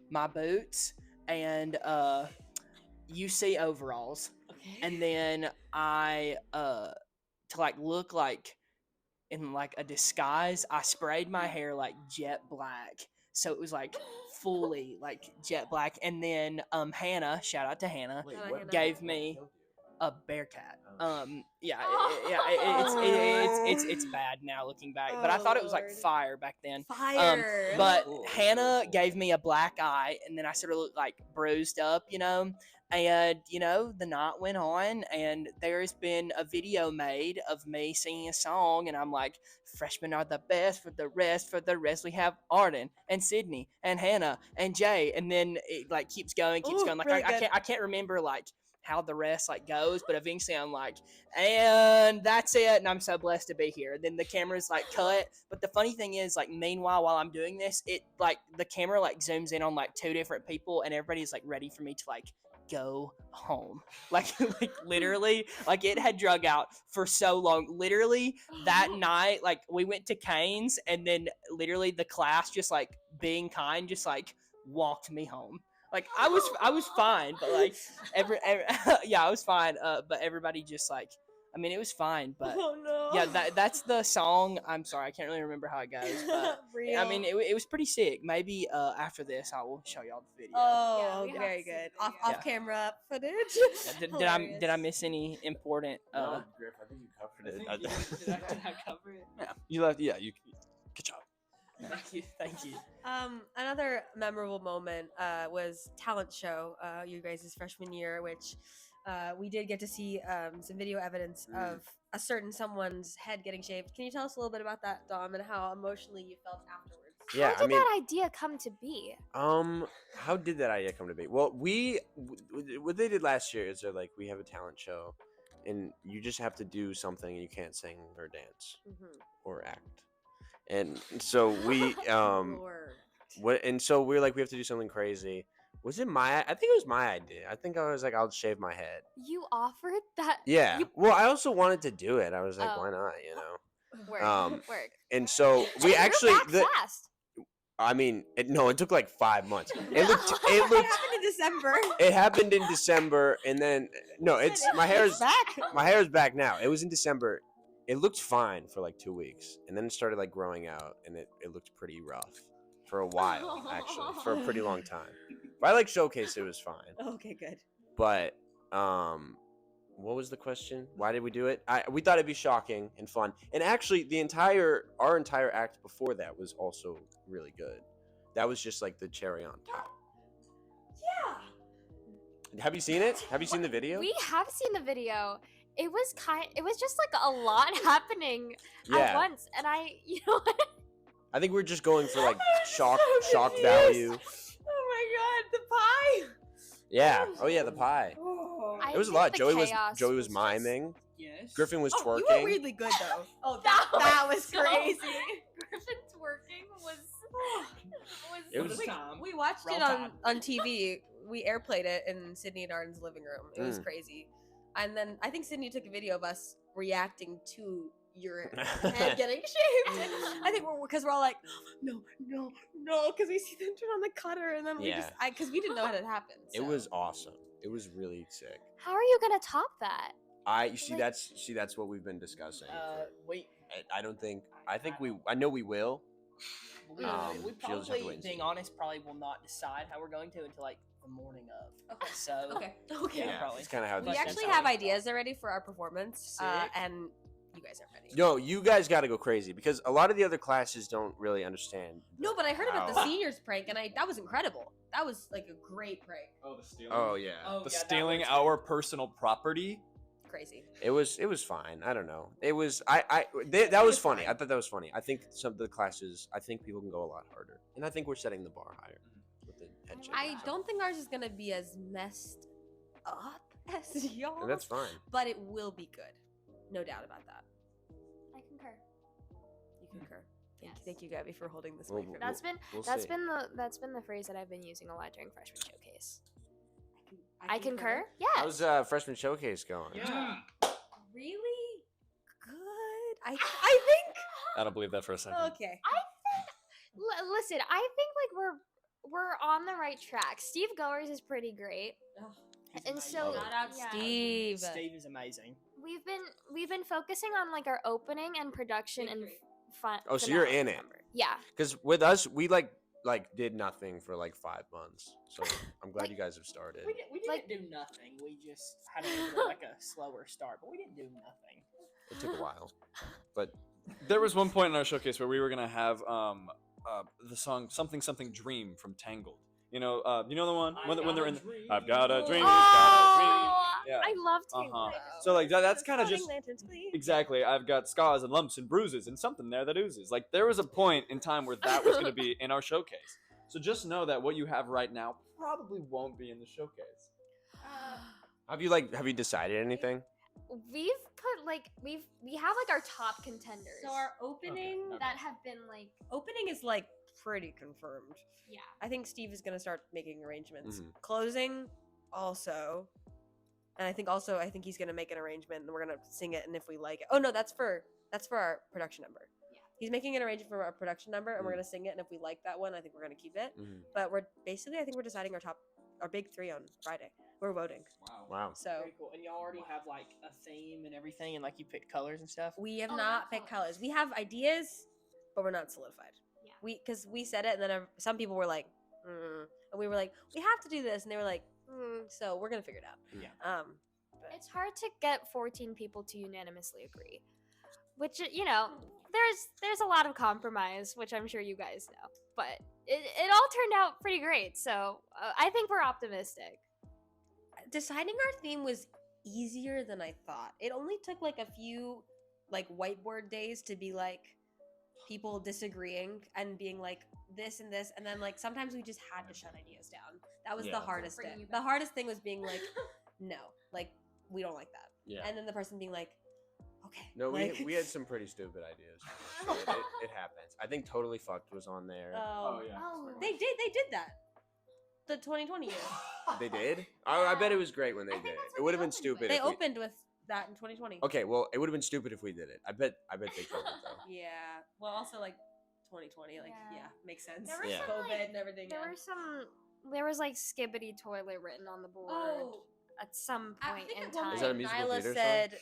C: my boots and UC overalls, and then I to like look like in like a disguise, I sprayed my hair like jet black, so it was like fully like jet black. And then Hannah, shout out to Hannah, gave me a bear cat. It's bad now looking back, but I thought it was like fire back then.
A: Fire.
C: But Hannah gave me a black eye, and then I sort of looked like bruised up, And the night went on, and there's been a video made of me singing a song, and I'm like, freshmen are the best. For the rest we have Arden and Sydney and Hannah and Jay, and then it like keeps going. Like
A: really
C: I can't remember like how the rest like goes, but eventually I'm like, and that's it, and I'm so blessed to be here. Then the camera's like cut, but the funny thing is, like, meanwhile while I'm doing this, it like the camera like zooms in on like 2 different people, and everybody's like ready for me to like go home. Like literally, like it had drug out for so long. Literally that night, like we went to Cane's, and then literally the class just like being kind just like walked me home. Like I was fine, but like I was fine. But everybody just like, I mean, it was fine, but yeah, that's the song. I'm sorry, I can't really remember how it goes, but I mean, it was pretty sick. Maybe after this, I will show y'all the video.
A: Oh, very good. Off camera footage.
C: Did I miss any important?
D: No, Griff, I think you covered it.
C: Did I cover it?
E: Yeah, you left. Yeah, you. Good job.
C: Thank you.
A: Another memorable moment was talent show. You guys' freshman year, which we did get to see some video evidence of a certain someone's head getting shaved. Can you tell us a little bit about that, Dom, and how emotionally you felt afterwards?
D: Yeah,
B: How did that idea come to be?
D: How did that idea come to be? Well, what they did last year is they're like, we have a talent show, and you just have to do something, and you can't sing or dance or act. And so we so we were like, we have to do something crazy. Was it I think it was my idea. I think I was like, I'll shave my head.
B: You offered that?
D: Yeah. Well, I also wanted to do it. I was like, why not,
B: Work.
D: And so we actually
B: fast.
D: I mean, it took like 5 months. It
A: happened in December.
D: It happened in December, and then my hair's
A: back.
D: My hair is back now. It was in December. It looked fine for like 2 weeks, and then it started like growing out, and it looked pretty rough for a while, actually, for a pretty long time. But I like showcase, it was fine.
A: Okay, good.
D: But what was the question? Why did we do it? We thought it'd be shocking and fun, and actually, our entire act before that was also really good. That was just like the cherry on top.
A: Yeah.
D: Have you seen it? Have you seen the video?
B: We have seen the video. It was just like a lot happening at once, and I
D: think we're just going for like shock
A: confused.
D: value.
A: Oh my god, the pie.
D: Yeah. Oh yeah, the pie.
A: Oh.
D: It was a lot. Joey was miming.
C: Yes.
D: Griffin was twerking.
A: You were weirdly good though. Oh, that was crazy.
B: Griffin twerking was
D: It was
A: we watched it on TV. We airplayed it in Sydney and Arden's living room. It was crazy. And then I think Sydney took a video of us reacting to your head getting shaved. I think because we're all like, no, because we see them turn on the cutter, and then we because we didn't know it had happened. So.
D: It was awesome. It was really sick.
B: How are you gonna top that?
D: That's what we've been discussing. I know we will.
C: We probably, being honest, probably will not decide how we're going to until like the morning of.
A: Okay.
C: So
A: okay.
D: Yeah,
C: probably.
D: It's kind of how
A: we actually have ideas already for our performance, and you guys aren't ready.
D: No, you guys got to go crazy because a lot of the other classes don't really understand.
A: No, but I heard about the seniors prank, and that was incredible. That was like a great prank.
E: Oh, the stealing.
D: Oh yeah.
E: Stealing our personal property.
A: Crazy.
D: It was fine. I don't know. It was that was funny. I thought that was funny. I think some of the classes, I think people can go a lot harder, and I think we're setting the bar higher with the head shape.
A: I don't think ours is gonna be as messed up as y'all.
D: And that's fine.
A: But it will be good. No doubt about that.
B: I concur.
A: You concur. Thank you, Gabby, for holding this
D: Well,
A: mic. for me.
B: That's been
D: We'll
B: that's
D: see.
B: been the phrase that I've been using a lot during freshman showcase.
A: I
B: I concur.
D: How's
B: Yes.
D: freshman showcase going?
A: Really good. I think.
E: I don't believe that for a second.
A: Okay.
B: Listen, I think like we're on the right track. Steve Goers is pretty great, and so
A: Shout out
B: yeah,
A: Steve.
C: Steve is amazing.
B: we've been focusing on like our opening and production and fun.
D: Oh, so you're in it.
B: Yeah.
D: Because with us, we like did nothing for like 5 months. So I'm glad you guys have started.
C: We didn't
B: Like-
C: do nothing. We just had a little bit of like a slower start, but we didn't do nothing.
D: It took a while, but
E: There was one point in our showcase where we were gonna have the song "Something Something Dream" from Tangled. You know the one when they're in. I've got a dream. Got a dream. Yeah.
B: I love Tangled.
E: So like that's kind of just
A: Lanterns, please.
E: exactly. I've got scars and lumps and bruises and something there that oozes. Like there was a point in time where that was gonna be in our showcase. So just know that what you have right now probably won't be in the showcase.
D: have you decided anything?
B: We've put like we have like our top contenders.
A: So our opening
E: Okay.
B: that have been like
A: opening is like pretty confirmed.
B: yeah.
A: I think Steve is gonna start making arrangements.
D: Mhm.
A: Closing also. And I think he's gonna make an arrangement and we're gonna sing it, and if we like it. Oh no, that's for our production number.
B: Yeah.
A: He's making an arrangement for our production number and we're
D: Mhm.
A: gonna sing it, and if we like that one, I think we're gonna keep it.
D: Mm-hmm.
A: But we're deciding our big 3 on Friday. We're voting.
D: Wow.
A: So
C: Very cool. And y'all already have like a theme and everything, and like you picked colors and stuff.
A: we have
B: Oh,
A: not
B: not
A: picked
B: colors.
A: colors. We have ideas, but we're not solidified.
B: Yeah.
A: Because we said it, and then some people were like, and we were like, we have to do this, and they were like, so we're gonna figure it out.
D: Yeah.
B: It's hard to get 14 people to unanimously agree. Which there's a lot of compromise, which I'm sure you guys know. But it all turned out pretty great. So, I think we're optimistic.
A: Deciding our theme was easier than I thought. It only took like a few like whiteboard days to be like people disagreeing and being like this and this, and then like sometimes we just had to shut ideas down. That was
D: Yeah.
A: the hardest
B: Bringing
A: thing.
B: you
A: The
B: back.
A: hardest thing was being like, no, like we don't like that.
D: Yeah.
A: And then the person being like, okay.
D: No,
A: like,
D: we had some pretty stupid ideas. It happens. I think Totally Fucked was on there.
A: Oh,
E: yeah.
B: Oh,
A: they did that. The 2020 year.
D: They did? Oh, I bet it was great when they
B: I think
D: did it.
B: that's
D: It
B: what
D: would
B: they
D: have been
B: opened
D: stupid.
B: with.
A: They
D: if we-
A: opened with that in 2020.
D: Okay, well, it would have been stupid if we did it. I bet they filmed it though.
A: Yeah. Well, also like 2020, like
B: Yeah.
A: makes sense.
B: There were
D: Yeah.
B: some,
A: COVID
B: like,
A: and everything.
B: there was like skibbity toilet written on the board
A: Oh,
B: at some
A: I
B: point
A: think
B: in
A: at one
B: time.
D: Is that a
A: point
D: musical
A: Nyla
D: theater song?
A: said,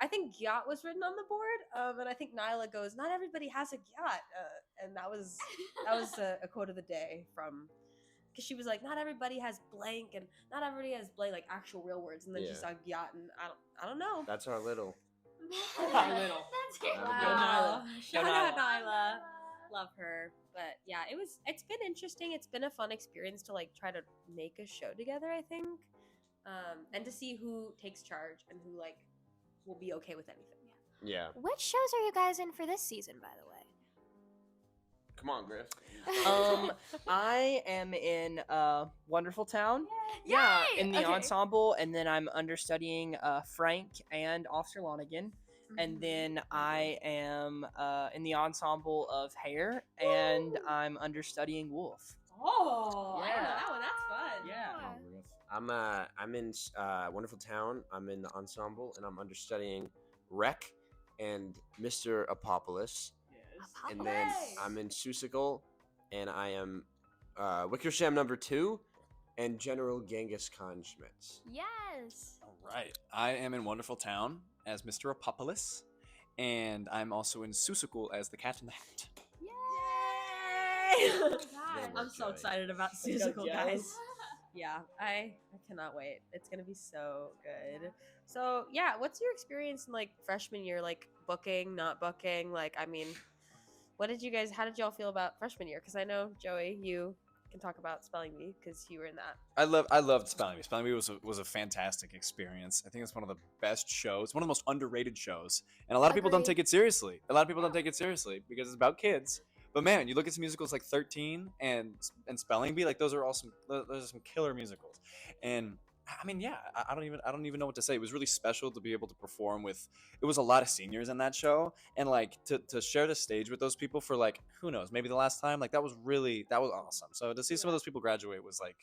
A: I think yacht was written on the board, and I think Nyla goes, "Not everybody has a yacht," and that was a quote of the day from, because she was like, "Not everybody has blank, and not everybody has blank, like actual real words," and then she
D: Yeah.
A: saw yacht, and I don't know.
D: That's our little.
C: Our little.
B: That's
D: Wow.
A: Wow.
C: Go
A: Shout
C: Nyla.
A: out Nyla. Love her. But yeah, it's been interesting. It's been a fun experience to like try to make a show together, I think. And to see who takes charge and who like will be okay with anything.
D: Yeah.
B: Which shows are you guys in for this season, by the way?
D: Come on, Griff.
C: I am in Wonderful Town. Yeah,
B: Yay!
C: in the
B: Okay.
C: ensemble, and then I'm understudying Frank and Officer Lonigan. And then I am in the ensemble of Hair, and I'm understudying Wolf.
A: Oh, I didn't know
C: Yeah.
A: that one. That's fun.
C: Yeah.
D: I'm in Wonderful Town. I'm in the ensemble, and I'm understudying Rec and Mr. Apopolis.
C: Yes.
D: And then
A: Nice.
D: I'm in Seussical, and I am Wickersham number 2, and General Genghis Khan Schmitz.
B: Yes.
E: All right. I am in Wonderful Town as Mr. Apopolis, and I'm also in Seussical as the Cat in the Hat.
A: Yay!
B: Oh my
D: Yeah,
B: God.
A: I'm so
D: Joey.
A: excited about
C: Way to go,
A: Seussical,
C: Joe.
A: guys. Yeah, I cannot wait. It's gonna be so good. So yeah, what's your experience in like freshman year, like booking, not booking? Like, I mean, how did y'all feel about freshman year? Because I know Joey, you can talk about Spelling Bee because you were in that.
E: I loved Spelling Bee. Spelling Bee was a fantastic experience. I think it's one of the best shows, one of the most underrated shows, and a lot of people don't
B: Agreed.
E: take it seriously. A lot of people don't take it seriously because it's about kids. But man, you look at some musicals like 13 and Spelling Bee, like those are some killer musicals. And I mean, yeah, I don't even know what to say. It was really special to be able to perform with. It was a lot of seniors in that show, and like to share the stage with those people for like who knows, maybe the last time. Like that was awesome. So to see some of those people graduate was like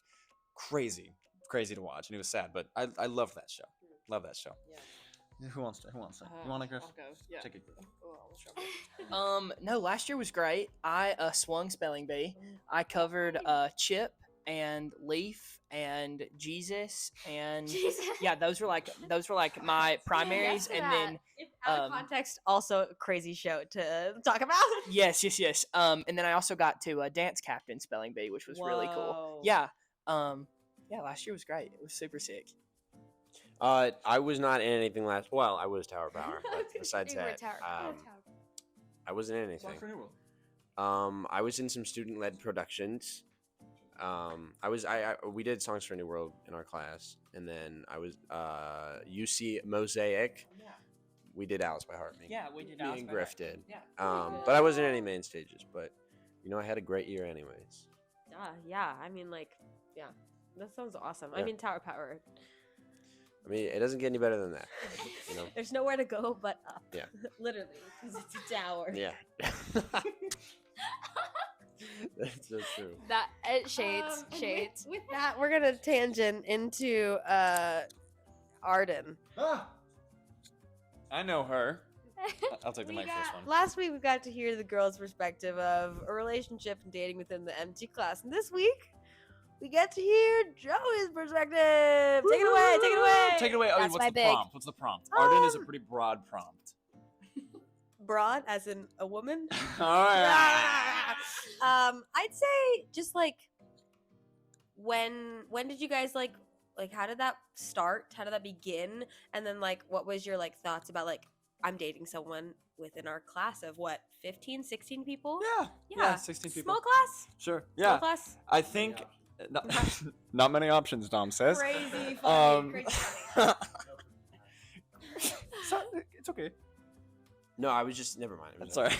E: crazy to watch, and it was sad. But I loved that show. Love that show.
A: Yeah.
E: Who wants to? You want to, Griff?
C: I'll go. Yeah.
E: Take it.
C: No, last year was great. I swung spelling bee. I covered Chip and Leaf and Jesus and
B: Jesus.
C: yeah, those were like my primaries,
B: to
C: and
B: that.
C: then
A: If out of context, also a crazy show to talk about.
C: yes. And then I also got to dance captain spelling bee, which was really cool.
A: Whoa.
C: Yeah. Yeah, last year was great. It was super sick.
D: I was not in anything last. Well, I was Tower Power, but besides
B: You were
D: that,
B: Tower-
D: I wasn't in anything. I was in some student-led productions. We did Songs for a New World in our class, and then I was UC Mosaic.
C: Yeah.
D: We did Alice by Heart.
C: Yeah, we did.
D: Me
C: Alice
D: and
C: by
D: Griff
C: Heart.
D: did.
C: Yeah.
D: But I wasn't in any main stages. But I had a great year anyways.
A: Yeah. I mean, like, yeah, that sounds awesome. I
D: Yeah.
A: mean, Tower Power.
D: I mean, it doesn't get any better than that.
A: There's nowhere to go but up.
D: Yeah.
A: Literally, because it's a tower.
D: Yeah. That's so true.
B: That shades.
A: With that, we're gonna tangent into Arden.
E: I know her. I'll take the mic for this one.
A: Last week we got to hear the girls' perspective of a relationship and dating within the MT class, and this week we get to hear Joey's perspective. Take it away.
E: Take it away.
B: That's
E: What's
B: my
E: the
B: big.
E: prompt? What's the prompt? Arden is a pretty broad prompt.
A: Broad, as in a woman.
E: All right.
A: I'd say just like when did you guys like how did that start? How did that begin? And then like what was your like thoughts about like I'm dating someone within our class of what 15, 16 people?
E: Yeah, 16 people.
A: Small class?
E: Sure.
A: Small
E: Yeah.
A: class?
E: I think not many options, Dom says.
A: Crazy funny. Crazy funny.
E: So, it's okay.
D: No, I was just never mind. It was
E: Sorry.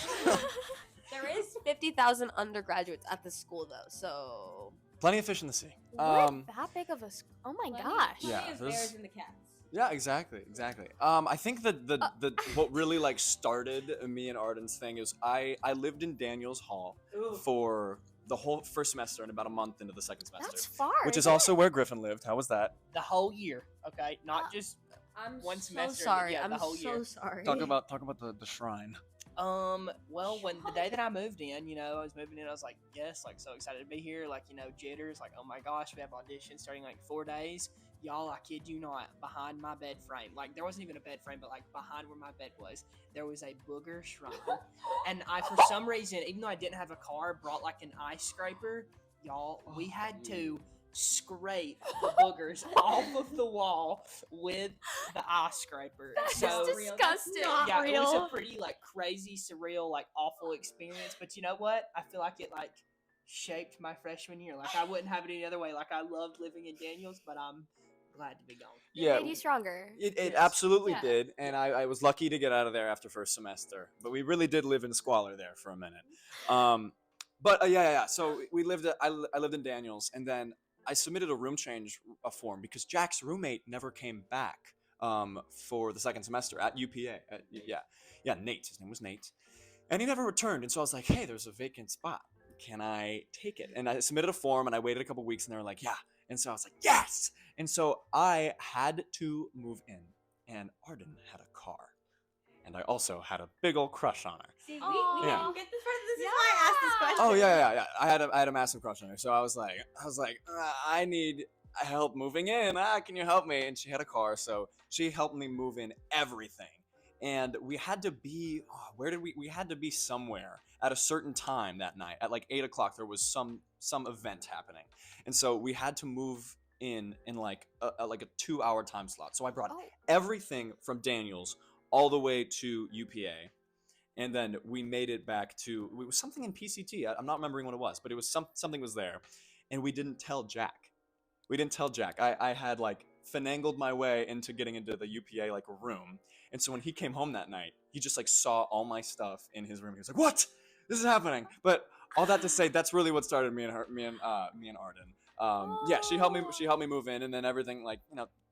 A: There is 50,000 undergraduates at the school though, so
E: Plenty of fish in the sea.
B: We're that big of a. Oh my gosh.
E: Yeah,
A: Plenty of
E: there's-
A: bears in the cats.
E: Yeah, exactly. I think the what really like started me and Arden's thing is I lived in Daniels Hall for the whole first semester and about a month into the second semester.
B: That's far.
E: Which is
B: isn't
E: also where Griffin lived. How was that?
C: The whole year, okay, not just
A: I'm
C: one
A: so
C: semester.
A: sorry.
C: Yeah,
A: I'm
C: the whole
A: so
C: year.
A: sorry.
E: Talk about the shrine.
C: Well, when the day that I moved in, I was moving in, I was like, yes, like so excited to be here, like, jitters, like, oh my gosh, we have auditions starting like 4 days. Y'all, I kid you not, behind my bed frame, like there wasn't even a bed frame, but like behind where my bed was, there was a booger shrine. And I, for some reason, even though I didn't have a car, brought like an ice scraper. Y'all, we had to scrape the boogers off of the wall with the ice scraper.
B: That's
C: So
B: disgusting.
A: Not
C: yeah, it was
A: real.
C: a pretty like crazy, surreal, like awful experience. But you know what? I feel like it like shaped my freshman year. Like I wouldn't have it any other way. Like I loved living in Daniels, but I'm glad to be gone.
B: It made you stronger.
E: It
C: Yes.
E: absolutely
B: Yeah.
E: did, and I was lucky to get out of there after first semester. But we really did live in squalor there for a minute. But yeah. So we lived. I lived in Daniels, and then I submitted a room change form because Jack's roommate never came back for the second semester at UPA. Nate. His name was Nate, and he never returned. And so I was like, hey, there's a vacant spot. Can I take it? And I submitted a form, and I waited a couple weeks, and they were like, yeah. And so I was like, yes. And so I had to move in, and Arden had a car, and I also had a big old crush on her.
A: See, we
E: Yeah.
A: didn't get this part. This is why I asked this question.
E: Oh yeah. I had a massive crush on her. So I was like, I need help moving in. Can you help me? And she had a car, so she helped me move in everything. And we had to be we had to be somewhere at a certain time that night. At like 8 o'clock, there was some event happening, and so we had to move in like a 2-hour time slot. So I brought everything from Daniels all the way to UPA. And then we made it back to, it was something in PCT. I'm not remembering what it was, but it was something was there. And we didn't tell Jack. I had like finangled my way into getting into the UPA like room. And so when he came home that night, he just like saw all my stuff in his room. He was like, what? This is happening. But all that to say, that's really what started me and Arden. Yeah, she helped me move in, and then everything, like,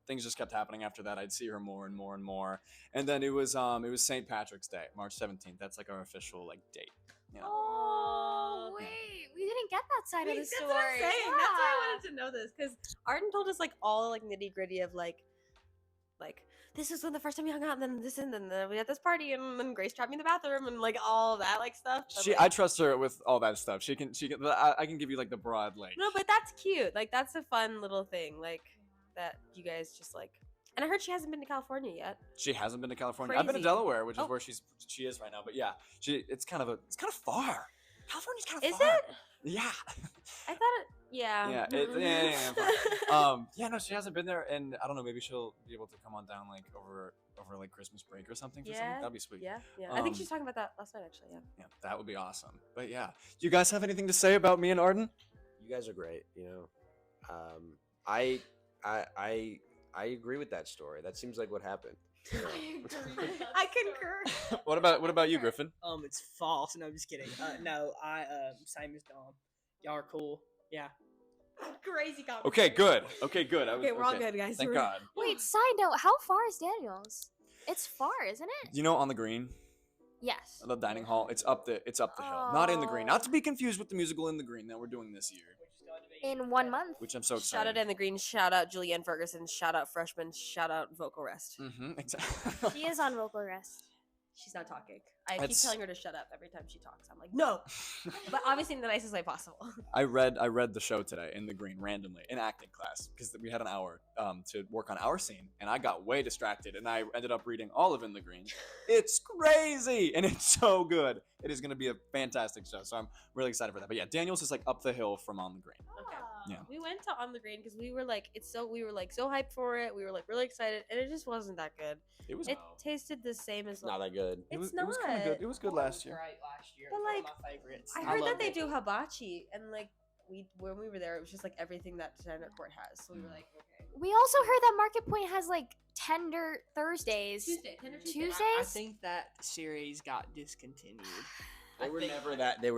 E: things just kept happening after that. I'd see her more and more and more, and then it was St. Patrick's Day, March 17th. That's like our official like date.
B: Oh wait, we didn't get that side of the story.
A: That's what I'm saying. That's why I wanted to know this, because Arden told us like all like nitty gritty of like this is when the first time we hung out, and then this, and then we had this party, and then Grace trapped me in the bathroom, and like all that like stuff. But,
E: I trust her with all that stuff. She can. I can give you like the broad like.
A: No, but that's cute. Like that's a fun little thing. Like that you guys just like. And I heard she hasn't been to California yet.
E: She hasn't been to California. I've been to
A: Crazy.
E: Delaware, which is where she is right now. But yeah, it's kind of far. California's kind of
A: Is
E: far.
A: it?
E: Yeah.
A: I thought it. Yeah.
E: Yeah. Yeah. No, she hasn't been there, and I don't know. Maybe she'll be able to come on down like over like Christmas break or something. That'd be sweet.
A: Yeah. I think she was talking about that last night, actually. Yeah.
E: Yeah, that would be awesome. But yeah, do you guys have anything to say about me and Arden?
D: You guys are great. I agree with that story. That seems like what happened.
A: I concur.
E: What about you, Griffin?
C: It's false. No, I'm just kidding. No, I same as Dom. Y'all are cool. Yeah.
A: Crazy conversation.
E: Okay, good.
A: Okay, we're all good, guys.
E: Thank God.
B: Wait, side note, how far is Daniels? It's far, isn't it?
E: You know, on the green,
B: Yes.
E: the dining hall. It's up the hill, not in the green. Not to be confused with the musical In the Green that we're doing this year,
B: In 1 month.
E: which I'm so excited.
A: Shout out In the Green. Shout out Julianne Ferguson. Shout out Freshman. Shout out Vocal Rest.
E: Exactly.
B: She is on vocal rest.
A: She's not talking. I keep
E: That's-
A: telling her to shut up every time she talks. I'm like, no, but obviously in the nicest way possible.
E: I read the show today In the Green randomly in acting class because we had an hour to work on our scene, and I got way distracted, and I ended up reading all of In the Green. It's crazy, and it's so good. It is going to be a fantastic show, so I'm really excited for that. But yeah, Daniels is like up the hill from On the Green.
A: Okay.
E: Yeah.
A: We went to On the Green because we were like, so hyped for it. We were like really excited, and it just wasn't that good.
E: It was
A: It tasted the same as
D: Not that good.
E: It was
A: not.
E: kind of good. It was good last year.
C: Great last year.
A: But,
C: It's one
A: like,
C: of my favorites.
A: I heard that
C: loved
A: they
C: it.
A: do hibachi, and like when we were there, it was just like everything that Stand-Up Court has. So we were like, okay.
B: We also heard that Market Point has like Tender Thursdays.
A: Tender
B: Tuesdays?
C: I think that series got discontinued.
D: They were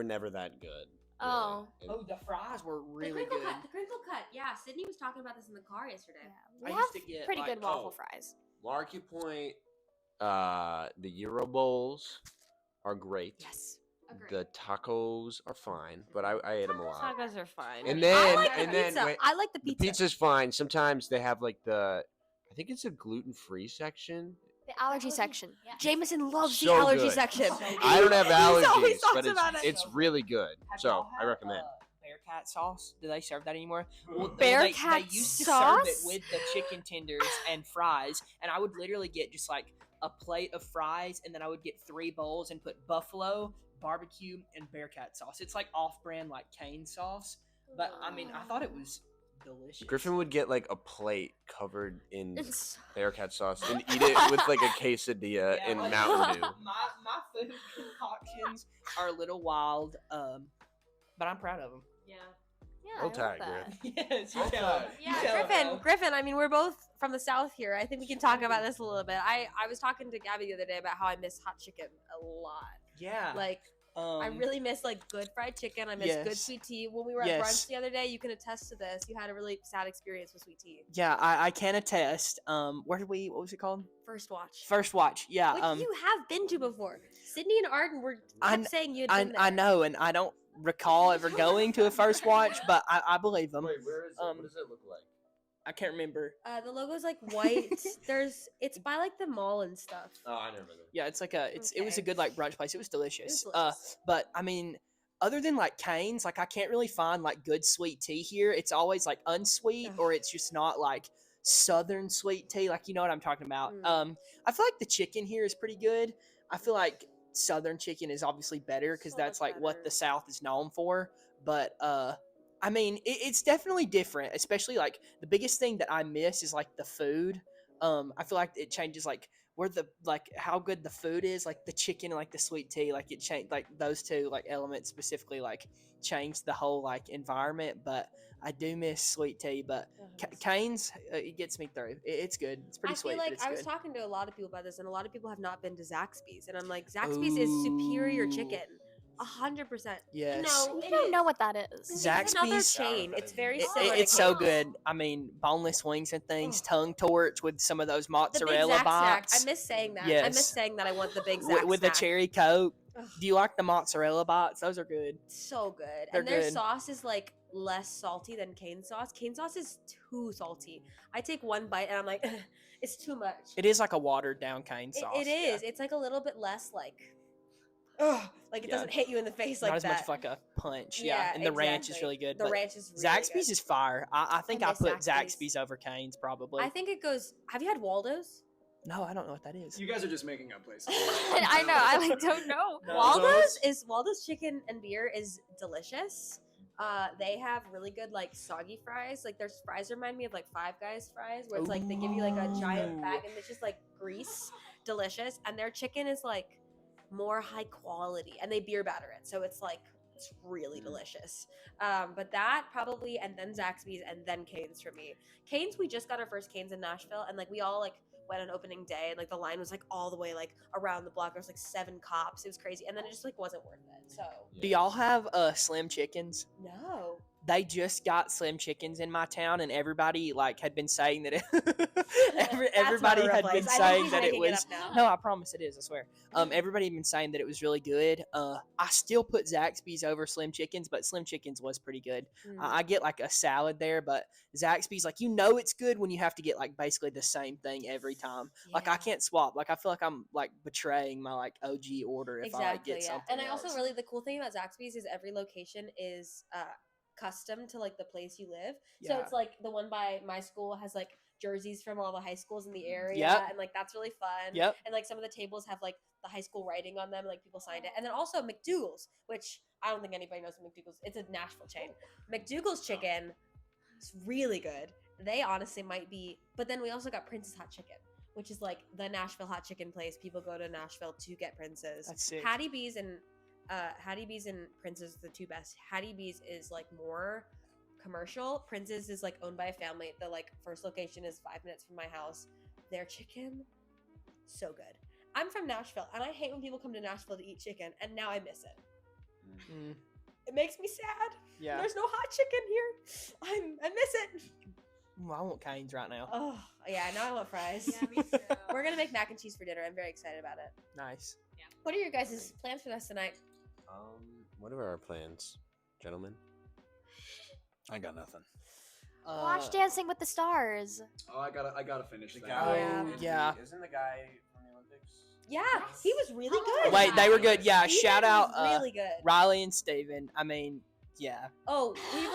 D: never that good.
B: Oh.
D: really.
C: Oh, the fries were
A: The
C: really
A: crinkle
C: good.
A: cut. The crinkle cut. Yeah, Sydney was talking about this in the car yesterday.
B: Yeah. We
C: I
B: have
C: used to get,
B: pretty
C: like,
B: good waffle
D: oh.
B: fries.
D: Market Point, the Euro bowls are great.
A: Yes.
D: The tacos are fine, but I ate them a lot.
A: Tacos are fine.
D: And
A: I
D: then-
A: like the
D: and then
A: pizza.
D: wait,
A: I like the
D: The
A: pizza.
D: pizza's fine. Sometimes they have like I think it's a gluten-free section.
B: The allergy section. Yeah.
A: Jameson loves
D: So
A: the allergy
D: good.
A: section.
D: I don't have
A: He always
D: allergies,
A: talks
D: but
A: about it.
D: it's really good.
C: Have
D: So
C: y'all
D: I
C: had,
D: recommend.
C: Bearcat sauce? Do they serve that anymore?
B: Bearcat
C: they used to
B: sauce?
C: serve it with the chicken tenders and fries, and I would literally get just like a plate of fries, and then I would get 3 bowls and put buffalo, barbecue, and Bearcat sauce. It's like off-brand like cane sauce, but I mean, I thought it was delicious.
D: Griffin would get like a plate covered in
B: It's
D: Bearcat sauce and eat it with like a quesadilla
C: Yeah,
D: and
C: like,
D: Mountain Dew.
C: My food concoctions are a little wild, but I'm proud of them.
A: Yeah.
B: yeah.
D: Roll
B: I love
D: Tide,
B: that.
D: Griff.
C: Yes, you
D: Roll
C: tell
D: Tide.
C: them.
A: Yeah,
C: You tell
A: Griffin.
C: them.
A: Griffin. I mean, we're both from the South here. I think we can talk about this a little bit. I was talking to Gabby the other day about how I miss hot chicken a lot.
C: Yeah.
A: Like, I really miss like good fried chicken. I miss good
C: yes.
A: sweet tea. When we were at
C: Yes.
A: brunch the other day, you can attest to this. You had a really sad experience with sweet tea.
C: Yeah, I can attest. What was it called?
A: First watch.
C: First watch. Yeah.
A: Which you have been to before. Sydney and Arden were
C: I
A: kept
C: kn-
A: saying you had been there.
C: I know, and I don't recall ever going to a first watch, but I believe them.
D: Wait, where is it?
C: Um,
D: What does it look like?
C: I can't remember.
A: The logo's like white. It's by like the mall and stuff.
D: Oh, I never know.
C: Yeah, it's like it was a
A: Okay.
C: good like brunch place. It was delicious.
A: delicious.
C: But I mean, other than like Cane's, like I can't really find like good sweet tea here. It's always like unsweet,
A: Ugh.
C: or it's just not like southern sweet tea. Like, you know what I'm talking about.
A: Mm.
C: I feel like the chicken here is pretty good. I feel like southern chicken is obviously better because
A: So
C: that's
A: much
C: like what
A: better.
C: the South is known for. But I mean, it's definitely different. Especially like the biggest thing that I miss is like the food. I feel like it changes like where the like how good the food is, like the chicken and like the sweet tea, like it changed like those two like elements specifically like changed the whole like environment. But I do miss sweet tea. But Cane's it gets me through. It's good. It's pretty
A: I
C: sweet.
A: feel
C: but
A: like
C: it's
A: I was
C: good.
A: talking to a lot of people about this, and a lot of people have not been to Zaxby's, and I'm like, Zaxby's is superior chicken. 100%.
C: Yes.
A: No,
B: You don't know what that is.
A: It's another
C: Zaxby's.
A: chain. It's very
C: It-
A: similar.
C: it's
A: to
C: so
A: Cane's.
C: good. I mean, boneless wings and things,
A: Oh.
C: tongue torch with some of those
A: The big
C: mozzarella
A: Zack snack.
C: bites.
A: I miss saying that. I
C: Yes.
A: miss saying that I want the big Zack
C: with the
A: snack.
C: cherry coke.
A: Ugh.
C: Do you like the mozzarella bites? Those are good.
A: So good.
C: They're
A: And their
C: good.
A: sauce is like less salty than cane sauce. Cane sauce is too salty. I take one bite and I'm like, it's too much.
C: It is like a watered down cane
A: It,
C: sauce.
A: it is. It's like a little bit less like, like it
C: Yeah.
A: doesn't hit you in the face
C: Not
A: like
C: as
A: that.
C: much of like a punch. Yeah. And the ranch is
A: exactly.
C: really good.
A: The
C: but
A: ranch is really
C: Zaxby's
A: good.
C: is fire. I think I
A: miss
C: put
A: Zaxby's.
C: Zaxby's over Cane's probably.
A: I think it goes. Have you had Waldo's?
C: No, I don't know what that is.
E: You guys are just making up places.
B: I know. I like don't know.
C: No.
A: Waldo's chicken and beer is delicious. They have really good like soggy fries. Like their fries remind me of like Five Guys fries, where it's like they give you like a giant
C: Ooh.
A: bag and it's just like grease, delicious. And their chicken is like more high quality, and they beer batter it, so it's like it's really delicious. But that probably, and then Zaxby's, and then Cane's for me. Cane's, we just got our first Cane's in Nashville, and like we all like went on opening day, and like the line was like all the way like around the block. There was like 7 cops. It was crazy, and then it just like wasn't worth it. So
C: Do y'all have Slim Chickens?
A: no.
C: They just got Slim Chickens in my town, and everybody like had been saying that it. Everybody
A: not a
C: had
A: real
C: been
A: place. I think
C: saying
A: he's
C: that it
A: making it
C: was.
A: up now.
C: No, I promise it is. I swear. Everybody had been saying that it was really good. I still put Zaxby's over Slim Chickens, but Slim Chickens was pretty good. I get like a salad there, but Zaxby's like it's good when you have to get like basically the same thing every time. Like I
A: Yeah.
C: can't swap. Like I feel like I'm like betraying my like OG order if I like, get something.
A: And I
C: else.
A: also really, the cool thing about Zaxby's is every location is custom to like the place you live. So
C: Yeah.
A: it's like the one by my school has like jerseys from all the high schools in the area,
C: Yep.
A: and like that's really fun.
C: Yep.
A: And like some of the tables have like the high school writing on them, like people signed it. And then also McDougal's, which I don't think anybody knows what McDougal's. It's a Nashville chain. McDougal's chicken is really good. They honestly might be, but then we also got Prince's Hot Chicken, which is like the Nashville hot chicken place. People go to Nashville to get Prince's.
C: That's sick.
A: Hattie B's and Prince's are the two best. Hattie B's is like more commercial. Prince's is like owned by a family. The like first location is 5 minutes from my house. Their chicken, so good. I'm from Nashville, and I hate when people come to Nashville to eat chicken, and now I miss it.
C: Mm,
A: It makes me sad.
C: yeah.
A: There's no hot chicken here. I miss it.
C: Ooh, I want Cane's right now.
A: Oh yeah, now I want fries.
B: Yeah, me too.
A: We're gonna make mac and cheese for dinner. I'm very excited about it.
C: Nice.
A: What are your guys' plans for us tonight?
D: What are our plans, gentlemen?
E: I got nothing.
B: Watch Dancing with the Stars.
E: Oh, I gotta finish that.
A: guy-
C: yeah.
D: Isn't the guy from the Olympics?
A: Yeah, he was really good.
C: Wait, they were good. Yeah,
A: Steven
C: shout out
A: was really good.
C: Riley and Steven. I mean, yeah.
A: Oh, we've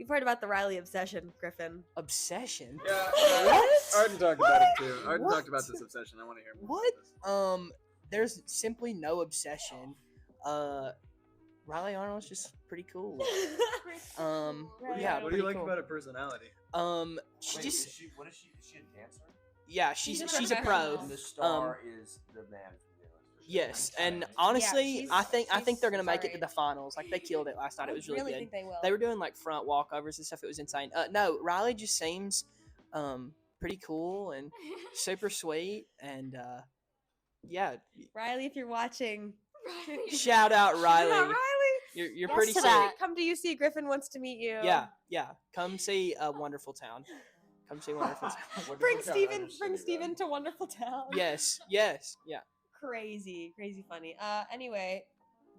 A: heard about the Riley obsession, Griffin.
C: Obsession.
E: Yeah,
A: What?
E: Arden talked about it too. Arden
C: What?
E: talked about this obsession. I want to hear more.
C: What?
E: About this.
C: There's simply no obsession. Riley Arnold's just pretty cool. Yeah.
E: What do you
C: pretty
E: like
C: cool.
E: about her personality?
C: She
D: Wait,
C: just
D: is she a dancer?
C: yeah,
A: She's a
C: she's a pro.
A: professional.
D: And the star is the man from the Olympics.
C: Yes,
D: I'm
C: and
D: excited.
C: honestly,
A: she's-
C: I think
A: she's
C: they're gonna make it to
A: sorry.
C: the finals. Like they killed it last night. It was really,
A: really
C: good.
A: think they will.
C: They were doing like front walkovers and stuff. It was insane. No, Riley just seems pretty cool and super sweet and yeah.
A: Riley, if you're watching,
C: Shout out Riley.
A: Yeah, Riley.
C: You're
B: Yes
C: pretty
B: to
C: sweet.
B: that.
A: Come to UC. Griffin wants to meet you.
C: Yeah. Come see a wonderful town. Come see Wonderful Town.
A: Bring Steven to Wonderful Town.
C: Yes. Yeah.
A: Crazy funny. Anyway,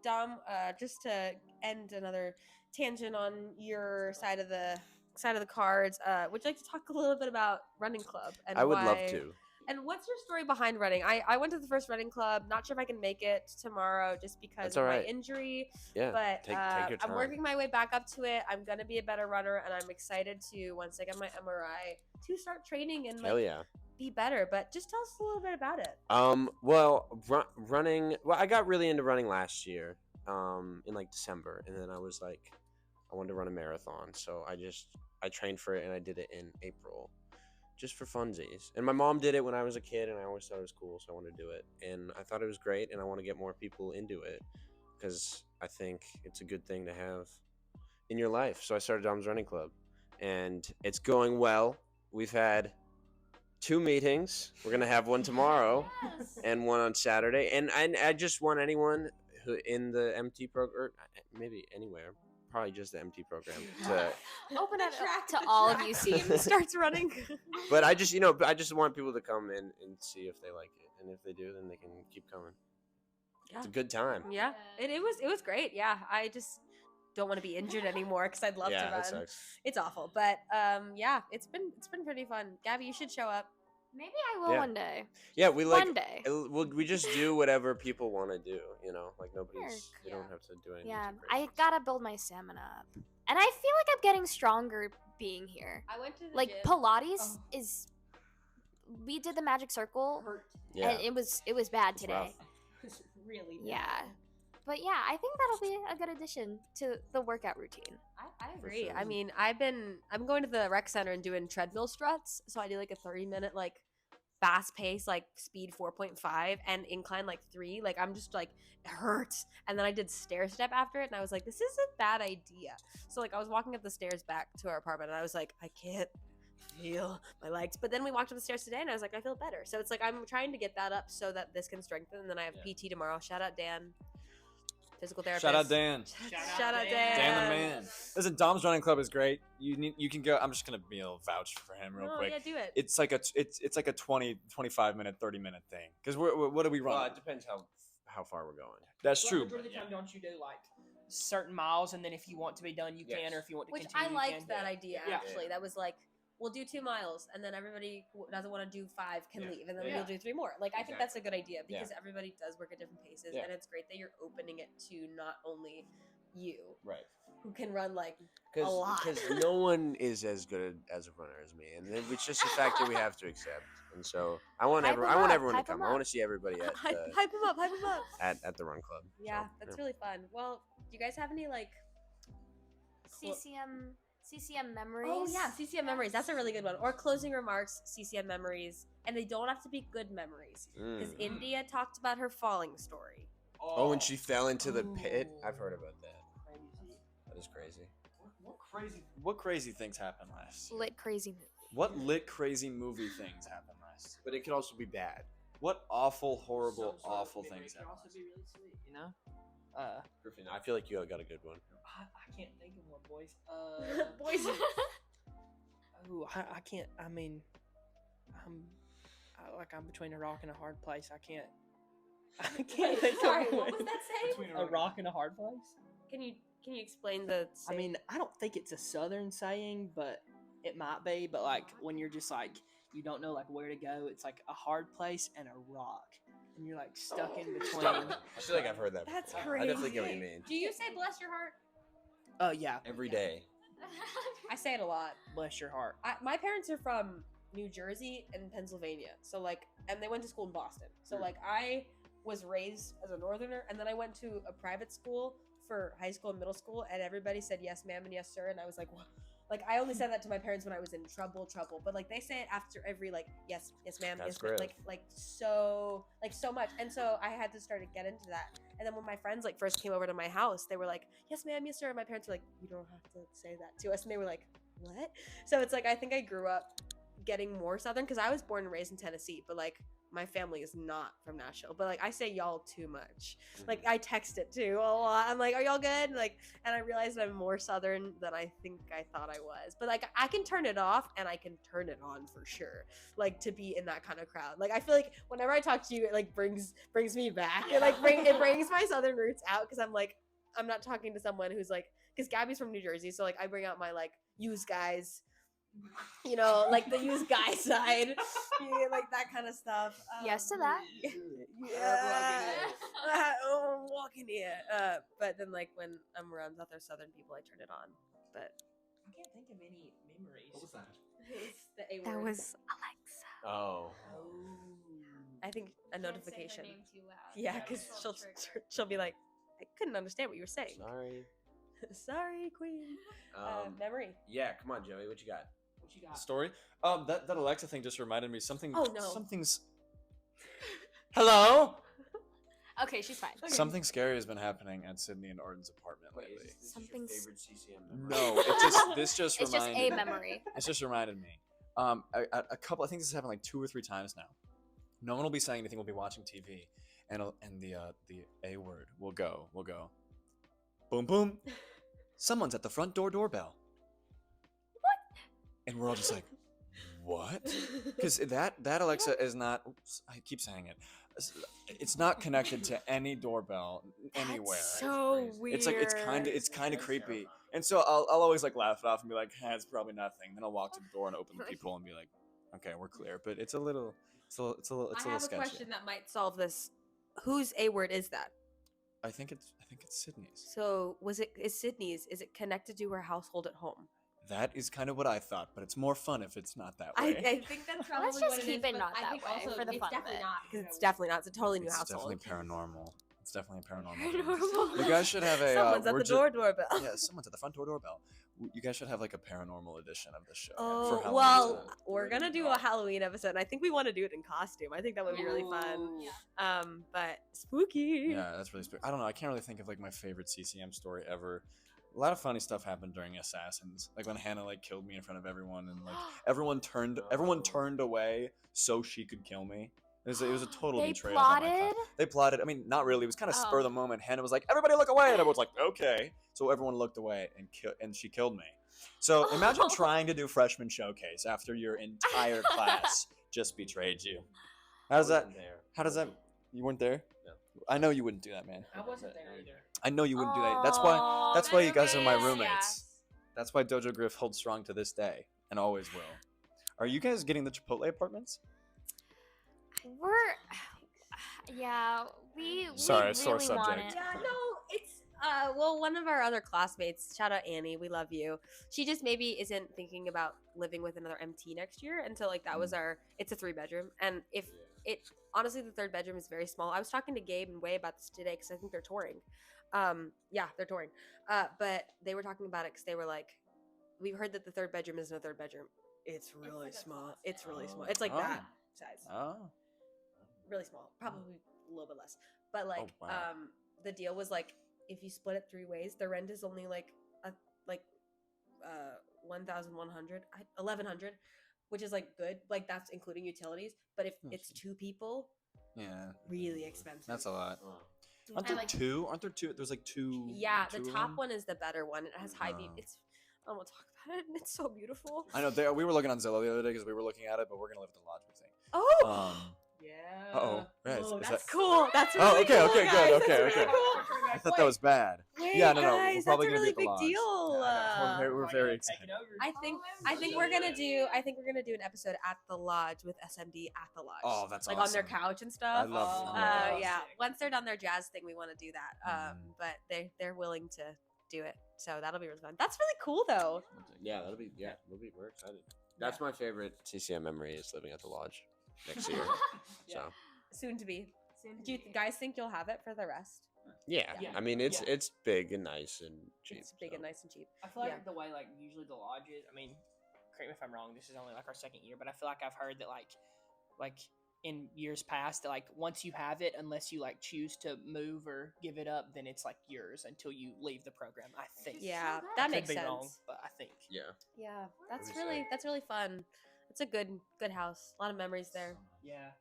A: Dom, just to end another tangent on your side of the cards, would you like to talk a little bit about running club? And
D: I would love
A: why-
D: to.
A: And what's your story behind running? I went to the first running club. Not sure if I can make it tomorrow just because
D: That's
A: of
D: all
A: my
D: right.
A: injury.
D: Yeah.
A: But
D: take your time.
A: I'm working my way back up to it. I'm gonna be a better runner, and I'm excited to, once I get my MRI, to start training and
D: Hell yeah.
A: be better. But just tell us a little bit about it.
D: Well, running. Well, I got really into running last year, in like December, and then I was like, I wanted to run a marathon, so I trained for it, and I did it in April, just for funsies. And my mom did it when I was a kid, and I always thought it was cool, so I wanted to do it. And I thought it was great, and I want to get more people into it because I think it's a good thing to have in your life. So I started Dom's Running Club, and it's going well. We've had 2 meetings. We're gonna have one tomorrow and one on Saturday. And I just want anyone in the MT program, or maybe anywhere, probably just the MT program.
B: Open it
A: Track
B: to
A: the
B: all of
A: track
B: you
A: team
B: students.
A: starts running.
D: But I just I just want people to come in and see if they like it, and if they do, then they can keep coming. It's a good time.
A: Yeah, it was great. Yeah, I just don't want to be injured anymore because I'd love
D: Yeah,
A: to
D: that
A: run.
D: sucks.
A: It's awful, but yeah, it's been pretty fun. Gabby, you should show up.
B: Maybe I will
D: Yeah.
B: one day.
D: Yeah, we like
B: One day.
D: we just do whatever people want to do. Like nobody's.
B: Sure.
D: You don't have to do anything.
B: Yeah,
D: too
B: I
D: crazy.
B: gotta build my stamina up, and I feel like I'm getting stronger being here.
A: I went to the
B: Like
A: gym.
B: Pilates is. We did the magic circle,
D: Yeah.
B: and it was bad
D: It's
B: today.
D: rough.
A: It's really bad.
B: Yeah, but yeah, I think that'll be a good addition to the workout routine.
A: I agree.
D: sure.
A: I mean, I'm going to the rec center and doing treadmill struts. So I do like a 30-minute like fast pace, like speed 4.5 and incline like 3. Like I'm just like it hurts. And then I did stair step after it, and I was like, this is a bad idea. So like I was walking up the stairs back to our apartment, and I was like, I can't feel my legs. But then we walked up the stairs today, and I was like, I feel better. So it's like I'm trying to get that up so that this can strengthen. And then I have PT tomorrow. Shout out Dan, physical therapist.
E: Shout out Dan.
A: Shout out Dan.
E: Dan the man. Listen, Dom's running club is great. You can go. I'm just gonna vouch for him real
A: Oh,
E: quick.
A: yeah, do it.
E: It's like a 20, 25 minute, 30-minute thing. Because what do we run?
D: Well, it depends how far we're going.
E: That's true.
C: Majority of the time, don't you do like certain miles, and then if you want to be done, you can,
D: Yes.
C: or if you want to
A: Which
C: continue,
A: I
C: you
A: liked
C: can.
A: that idea
C: Yeah.
A: actually. That was like, we'll do 2 miles, and then everybody who doesn't want to do 5 can leave, and then
C: Yeah.
A: we'll do 3 more. Like I think that's a good idea because everybody does work at different paces,
D: Yeah.
A: and it's great that you're opening it to not only you
D: Right.
A: who can run like a lot.
D: Because no one is as good as a runner as me, and it's just a fact that we have to accept. And so I want
B: Hype 'em
D: I want
B: up,
D: everyone to
B: hype 'em
D: come. I
B: up.
D: want to see everybody at
A: hype him up, hype him up.
D: at the run club.
A: Yeah,
D: So,
A: that's really fun. Well, do you guys have any like?
B: CCM memories.
A: Oh yeah, CCM memories. That's a really good one. Or closing remarks, CCM memories, and they don't have to be good memories. Because India talked about her falling story.
D: Oh, when she fell into the pit. I've heard about that.
C: Crazy.
D: That is crazy.
E: What crazy things happened last year?
B: Lit crazy movie.
E: What lit crazy movie things happened last year?
D: But it could also be bad.
E: What awful, horrible, awful things
C: It can
E: happened
C: also
E: last
C: be
E: year?
C: really sweet, you know.
D: Griffin, I feel like you got a good one.
C: I can't think of one, boys.
A: Boys.
C: Oh, I can't. I mean, I'm between a rock and a hard place. I can't
A: Wait,
C: think
A: sorry,
C: of
A: what
C: one.
A: was that saying?
C: A rock and a hard place.
A: Can you explain the?
C: I
A: saying?
C: mean, I don't think it's a southern saying, but it might be. But like when you're just like you don't know like where to go, it's like a hard place and a rock, and you're like stuck in between.
D: I feel like I've heard that.
A: That's
D: before.
A: crazy.
D: I definitely get what you mean.
A: Do you say "bless your heart"?
C: Yeah.
D: Every day.
A: I say it a lot.
C: Bless your heart.
A: My parents are from New Jersey and Pennsylvania, so like, and they went to school in Boston. So like, I was raised as a Northerner, and then I went to a private school for high school and middle school, and everybody said yes, ma'am, and yes, sir, and I was like, what? Like, I only said that to my parents when I was in trouble, but like they say it after every like yes, ma'am,
D: That's
A: yes, ma'am,
D: great.
A: like so much, and so I had to start to get into that. And then when my friends like first came over to my house, they were like, yes, ma'am, yes, sir. And my parents were like, you don't have to say that to us, and they were like, what? So it's like I think I grew up getting more Southern because I was born and raised in Tennessee, but like my family is not from Nashville. But like I say y'all too much. Like I text it too a lot. I'm like, are y'all good? Like, and I realized I'm more Southern than I think I thought I was. But like I can turn it off and I can turn it on for sure. Like to be in that kind of crowd. Like I feel like whenever I talk to you, it like brings me back. It like brings my Southern roots out because I'm like I'm not talking to someone who's like because Gabby's from New Jersey, so like I bring out my like use guys. You know, like the use guy side, yeah, like that kind of stuff.
B: Yes to that.
A: Yeah, I'm walking here. But then like when I'm around other Southern people, I turn it on. But
C: I can't think of any memories.
F: What was that?
A: it's the A
B: That
A: word.
B: was Alexa.
D: Oh.
A: I think a notification.
B: too loud.
A: Yeah, because she'll be like, I couldn't understand what you were saying.
D: Sorry.
A: Sorry, Queen. Memory.
D: Yeah, come on, Joey. What you got?
C: What you got?
E: Story? That Alexa thing just reminded me something.
A: Oh, no.
E: Something's. Hello.
B: Okay, she's fine.
A: Okay.
E: Something scary has been happening at Sydney and Arden's apartment
D: Wait,
E: lately.
D: is this your
B: Something's-
D: favorite CCM member?
E: No, this just
B: It's just
E: reminded
B: a
E: me.
B: memory.
E: This just reminded me. A couple. I think this has happened like 2 or 3 times now. No one will be saying anything. We'll be watching TV, and the A word will go. Boom boom. Someone's at the front doorbell. What? And we're all just like, what? Because that Alexa is not. Oops, I keep saying it. It's not connected to any doorbell anywhere.
A: That's so weird.
E: It's kind of creepy. And so I'll always like laugh it off and be like, it's probably nothing. Then I'll walk to the door and open the peephole and be like, okay, we're clear. But it's a little
A: I have a
E: sketchy.
A: question that might solve this. Whose A word is that?
E: I think it's Sydney's.
A: So is Sydney's? Is it connected to her household at home?
E: That is kind of what I thought, but it's more fun if it's not that way.
A: I think that's probably
B: Let's just
A: what
B: keep
A: it is.
B: it not
A: I
B: that
A: think
B: way
A: also
B: for the
A: it's
B: fun of
A: definitely
B: it.
A: not because it's definitely not. It's a totally new
E: It's
A: household.
E: definitely paranormal. It's definitely paranormal.
B: Paranormal.
E: You guys should have a.
A: Someone's at the doorbell.
E: Yeah, someone's at the front doorbell. You guys should have like a paranormal edition of the show. for
A: Oh
E: Halloween
A: well,
E: time.
A: we're gonna do a Halloween episode, and I think we want to do it in costume. I think that would be really fun. But spooky.
E: Yeah, that's really spooky. I don't know. I can't really think of like my favorite CCM story ever. A lot of funny stuff happened during Assassins, like when Hannah like killed me in front of everyone, and like everyone turned away so she could kill me. It was a total
B: They
E: betrayal. on my
B: plotted?
E: part. They plotted. I mean, not really. It was kind of spur of
B: Oh.
E: the moment. Hannah was like, "Everybody look away," and everyone's like, "Okay." So everyone looked away, and she killed me. So imagine trying to do freshman showcase after your entire class just betrayed you. How does that? You weren't there?
D: No.
E: I know you wouldn't do that, man.
C: I wasn't there either.
E: I know you wouldn't do that. That's why you guys are my roommates. That's why DOJO Griff holds strong to this day and always will. Are you guys getting the Chipotle apartments?
B: We
E: Sorry,
B: really
E: sore
B: want
E: subject.
B: it.
A: Yeah, no, it's well, one of our other classmates, shout out Annie, we love you. She just maybe isn't thinking about living with another MT next year, and so like that was it's a 3-bedroom, and if it honestly the 3rd bedroom is very small. I was talking to Gabe and Way about this today because I think they're touring. Yeah, they're touring. But they were talking about it because they were like, we've heard that the 3rd bedroom isn't a 3rd bedroom. It's really small. It's really small. It's like that size.
E: Oh.
A: Really small, probably a little bit less. But like,
E: Oh, wow.
A: the deal was like, if you split it 3 ways, the rent is only like 1,100, 1,100, which is like good. Like that's including utilities. But if it's 2 people,
E: Yeah.
A: really expensive.
E: That's a lot. Aren't
A: And,
E: there
A: like,
E: 2? Aren't there 2? There's like 2.
A: Yeah, the
E: 2 of
A: top
E: them?
A: one is the better one. It has high view.
E: Oh.
A: It's I don't want to talk about it. It's so beautiful.
E: I know. We were looking on Zillow the other day because we were looking at it, but we're gonna live at the lodge, we think.
A: Oh,
C: Yeah.
E: Uh-oh. Right,
A: oh,
E: is
A: that's
E: that-
A: cool. That's
E: Oh,
A: really
E: okay,
A: cool,
E: okay,
A: guys.
E: good,
A: That's
E: okay,
A: really
E: okay.
A: cool.
E: I thought that was bad.
A: Wait,
E: Yeah, no,
A: guys,
E: we're probably
A: that's a
E: gonna
A: really
E: be at the
A: big
E: lodge.
A: deal.
E: We're very excited.
A: I think we're gonna do an episode at the lodge with SMD at the lodge.
E: Oh, that's
A: like on their
E: awesome.
A: couch and
E: I
A: stuff.
E: love
A: Yeah. Once they're done their jazz thing, we want to do that. But they're willing to do it, so that'll be really fun. That's really cool, though.
D: Yeah, we're excited. That's my favorite CCM memory is living at the lodge next year. So
A: Soon to be. Do you guys think you'll have it for the rest?
D: yeah,
C: Yeah.
D: I mean it's big and nice and cheap.
A: It's big and nice and cheap.
C: I feel like
A: Yeah.
C: the way like usually the lodges. I mean, correct me if I'm wrong. This is only like our 2nd year, but I feel like I've heard that like in years past, that like once you have it, unless you like choose to move or give it up, then it's like yours until you leave the program. I think.
A: Yeah,
C: I
A: that
C: could
A: makes
C: be
A: sense.
C: wrong, but I think.
D: Yeah.
A: Yeah,
D: That'd be
A: that's really fun. It's a good house. A lot of memories there.
C: Yeah.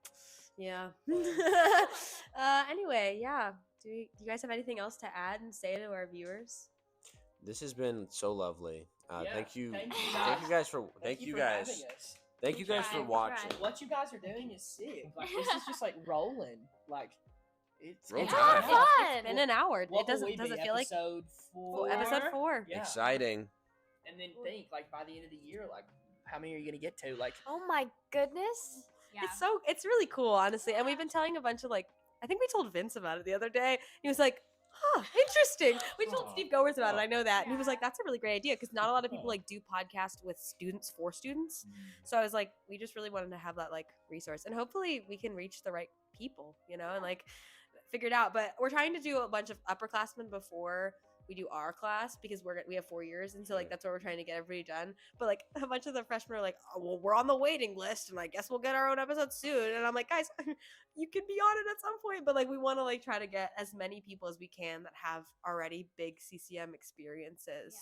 A: Yeah. Anyway, yeah. Do you guys have anything else to add and say to our viewers?
D: This has been so lovely.
C: Yeah,
D: Thank you
C: thank
D: guys
C: you guys.
D: for
C: Thank you
D: guys.
C: for having us.
D: Thank you guys for
B: tried, we
D: watching.
B: tried.
C: What you guys are doing is sick. Like this is just like rolling. Like it's
D: Roll
C: it's
D: Tide.
C: fun.
B: Fun.
A: It's been an hour.
C: What
A: It doesn't
C: will we be,
A: feel like
C: episode 4?
A: episode 4.
C: Yeah.
D: Exciting.
C: And then think like by the end of the year, like how many are you gonna get to? Like
B: Oh my goodness. Yeah.
A: It's really cool, honestly. And we've been telling a bunch of I think we told Vince about it the other day. He was like, huh, interesting. We told
E: Aw.
A: Steve Goers about it. I know that. And he was
B: Yeah.
A: like, that's a really great idea because not a lot of people do podcasts with students for students. So I was like, we just really wanted to have that resource. And hopefully we can reach the right people, and figure it out. But we're trying to do a bunch of upperclassmen before we do our class because we have 4 years, and so that's where we're trying to get everybody done. But a bunch of the freshmen are like, oh, well, we're on the waiting list, and I guess we'll get our own episode soon. And I'm like, guys, you can be on it at some point, but we want to try to get as many people as we can that have already big CCM experiences.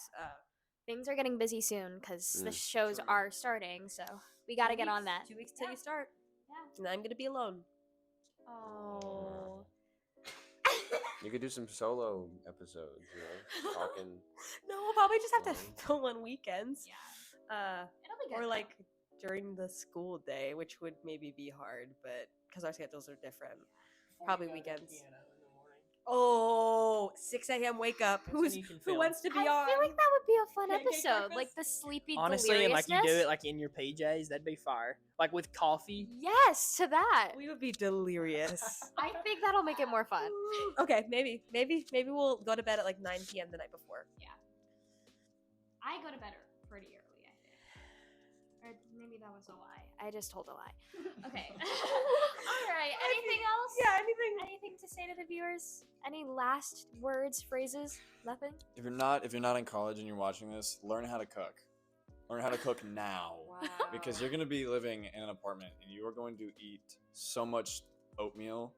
B: Things are getting busy soon because the
D: Mm.
B: shows are starting, so we got to get on that.
A: 2 weeks till
B: Yeah.
A: you start.
B: Yeah.
A: And I'm gonna be alone.
B: Oh.
D: You could do some solo episodes, talking.
A: No, we'll probably just have to
D: Fine.
A: film on weekends.
B: Yeah. It'll be good.
A: Or like during the school day, which would maybe be hard, but because our schedules are different. Probably weekends. Oh, 6 a.m. wake up.
C: That's when you can
A: Who
C: film.
A: wants to be
B: I
A: on?
B: feel like that would be a fun
A: Pancake
B: episode.
A: breakfast?
B: Like the sleepy
C: Honestly, and like you do
B: deliriousness.
C: it like in your PJs, that'd be fire. Like with coffee.
B: Yes, to that.
A: We would be delirious.
B: I think that'll make it more fun.
A: Okay, maybe we'll go to bed at like 9 p.m. the night before.
B: I go to bed pretty early, I think. Or maybe that was a lie. I just told a lie. Okay. All right. Anything else?
A: Yeah, anything.
B: Anything to say to the viewers? Any last words, phrases? Nothing?
E: If you're not in college and you're watching this, learn how to cook. Learn how to cook now.
A: Wow.
E: Because you're going to be living in an apartment and you are going to eat so much oatmeal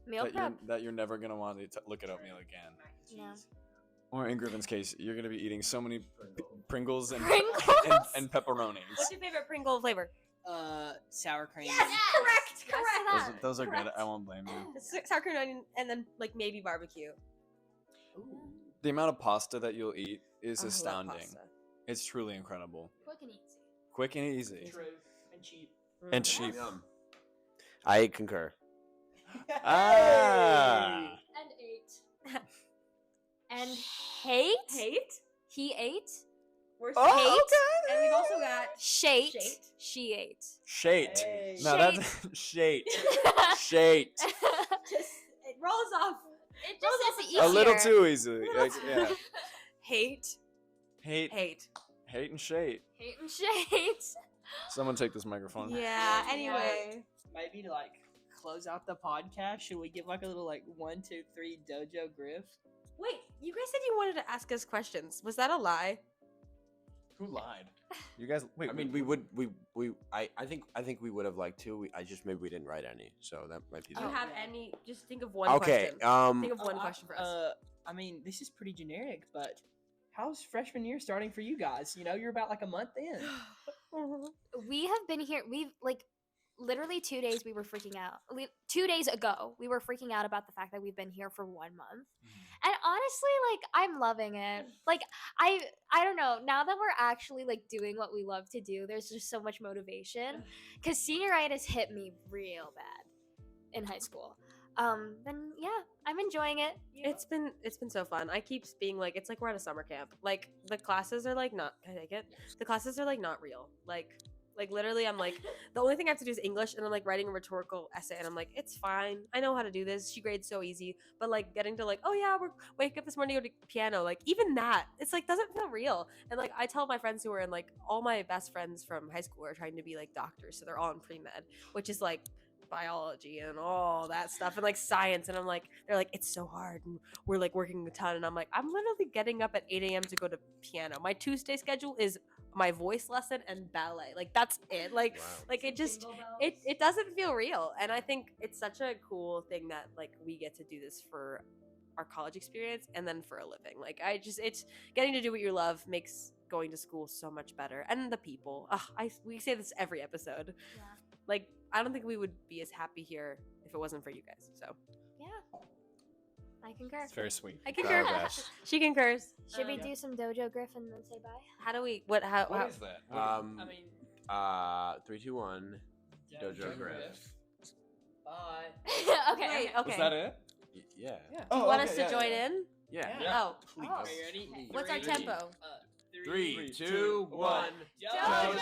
B: Meal prep.
E: that you're never going to want to look at oatmeal again.
B: No.
E: Or in Griffin's case, you're going to be eating so many Pringles and
B: Pringles?
E: and pepperonis.
A: What's your favorite Pringle flavor?
C: Sour cream.
A: Yes, correct.
B: Yes to that.
E: Those are good.
A: Correct.
E: I won't blame you.
A: Sour cream and onion, and then like maybe barbecue.
C: Ooh.
E: The amount of pasta that you'll eat is
A: I love
E: astounding.
A: pasta.
E: It's truly incredible.
B: Quick and easy.
E: Quick and easy.
C: True. And cheap.
E: And cheap.
D: Yum. I concur.
E: Ah.
B: And ate. And hate?
A: Hate?
B: He ate.
A: We're
E: Oh,
A: hate.
E: okay.
A: And we've also got
B: Shate.
A: Shate.
B: She ate.
E: Shate.
C: Hey.
E: No, that's shate. Shate.
A: just it rolls off.
B: It just is easier.
E: A little too easily. Like, yeah.
A: Hate.
E: Hate.
A: Hate.
E: Hate and shate.
B: Hate and shade.
E: Someone take this microphone.
A: Yeah. Anyway.
C: Maybe to like close out the podcast, should we give like a little like 1, 2, 3 DOJO Griff?
A: Wait, you guys said you wanted to ask us questions. Was that a lie?
E: Who lied? You guys. Wait.
D: I mean, I think we would have liked to. I just maybe we didn't write any, so that might be.
A: Do
D: the
A: you have
C: yeah.
A: any? Just think of one
D: Okay.
A: question. Think of one question for us.
C: I mean, this is pretty generic, but how's freshman year starting for you guys? You know, you're about like a month in.
B: We have been here. We've like literally 2 days we were freaking out. 2 days ago, we were freaking out about the fact that we've been here for 1 month. And honestly, like I'm loving it. Like I don't know, now that we're actually like doing what we love to do, there's just so much motivation cuz senioritis hit me real bad in high school. Then yeah, I'm enjoying it.
A: It's been so fun. I keep being like, it's like we're at a summer camp. Like the classes are like not. Can I take it? The classes are like not real. Like literally, I'm like the only thing I have to do is English, and I'm like writing a rhetorical essay, and I'm like, it's fine. I know how to do this. She grades so easy. But like getting to like, oh yeah, we're wake up this morning, go to piano. Like even that, it's like doesn't feel real. And like I tell my friends who are in like all my best friends from high school are trying to be like doctors, so they're all in pre-med, which is like biology and all that stuff and like science, and I'm like, they're like, it's so hard and we're like working a ton, and I'm like, I'm literally getting up at 8 a.m. to go to piano. My Tuesday schedule is my voice lesson and ballet. Like that's it. Like
D: Wow.
A: like it just it doesn't feel real. And I think it's such a cool thing that like we get to do this for our college experience and then for a living. Like it's getting to do what you love makes going to school so much better. And the people. We say this every episode.
B: Yeah.
A: Like I don't think we would be as happy here if it wasn't for you guys. So
B: Yeah. I concur.
E: It's very sweet.
A: I concur.
E: Gosh.
A: She concurs.
B: Should we
C: Yeah.
B: do some DOJO Griff and then say bye?
A: How do we how
E: What is that?
C: I mean,
D: 3, 2, 1. DOJO Griff.
C: Bye.
B: Okay.
A: Wait,
B: okay.
A: okay.
E: Was that it?
D: Yeah.
C: Yeah.
E: Oh,
A: You want
E: okay,
A: us to
E: yeah,
A: join
E: yeah.
A: in?
D: Yeah.
C: Yeah.
A: Oh.
E: Please.
C: Are you ready?
A: What's our
C: Three,
A: tempo?
D: 3, 2, 1.
A: DOJO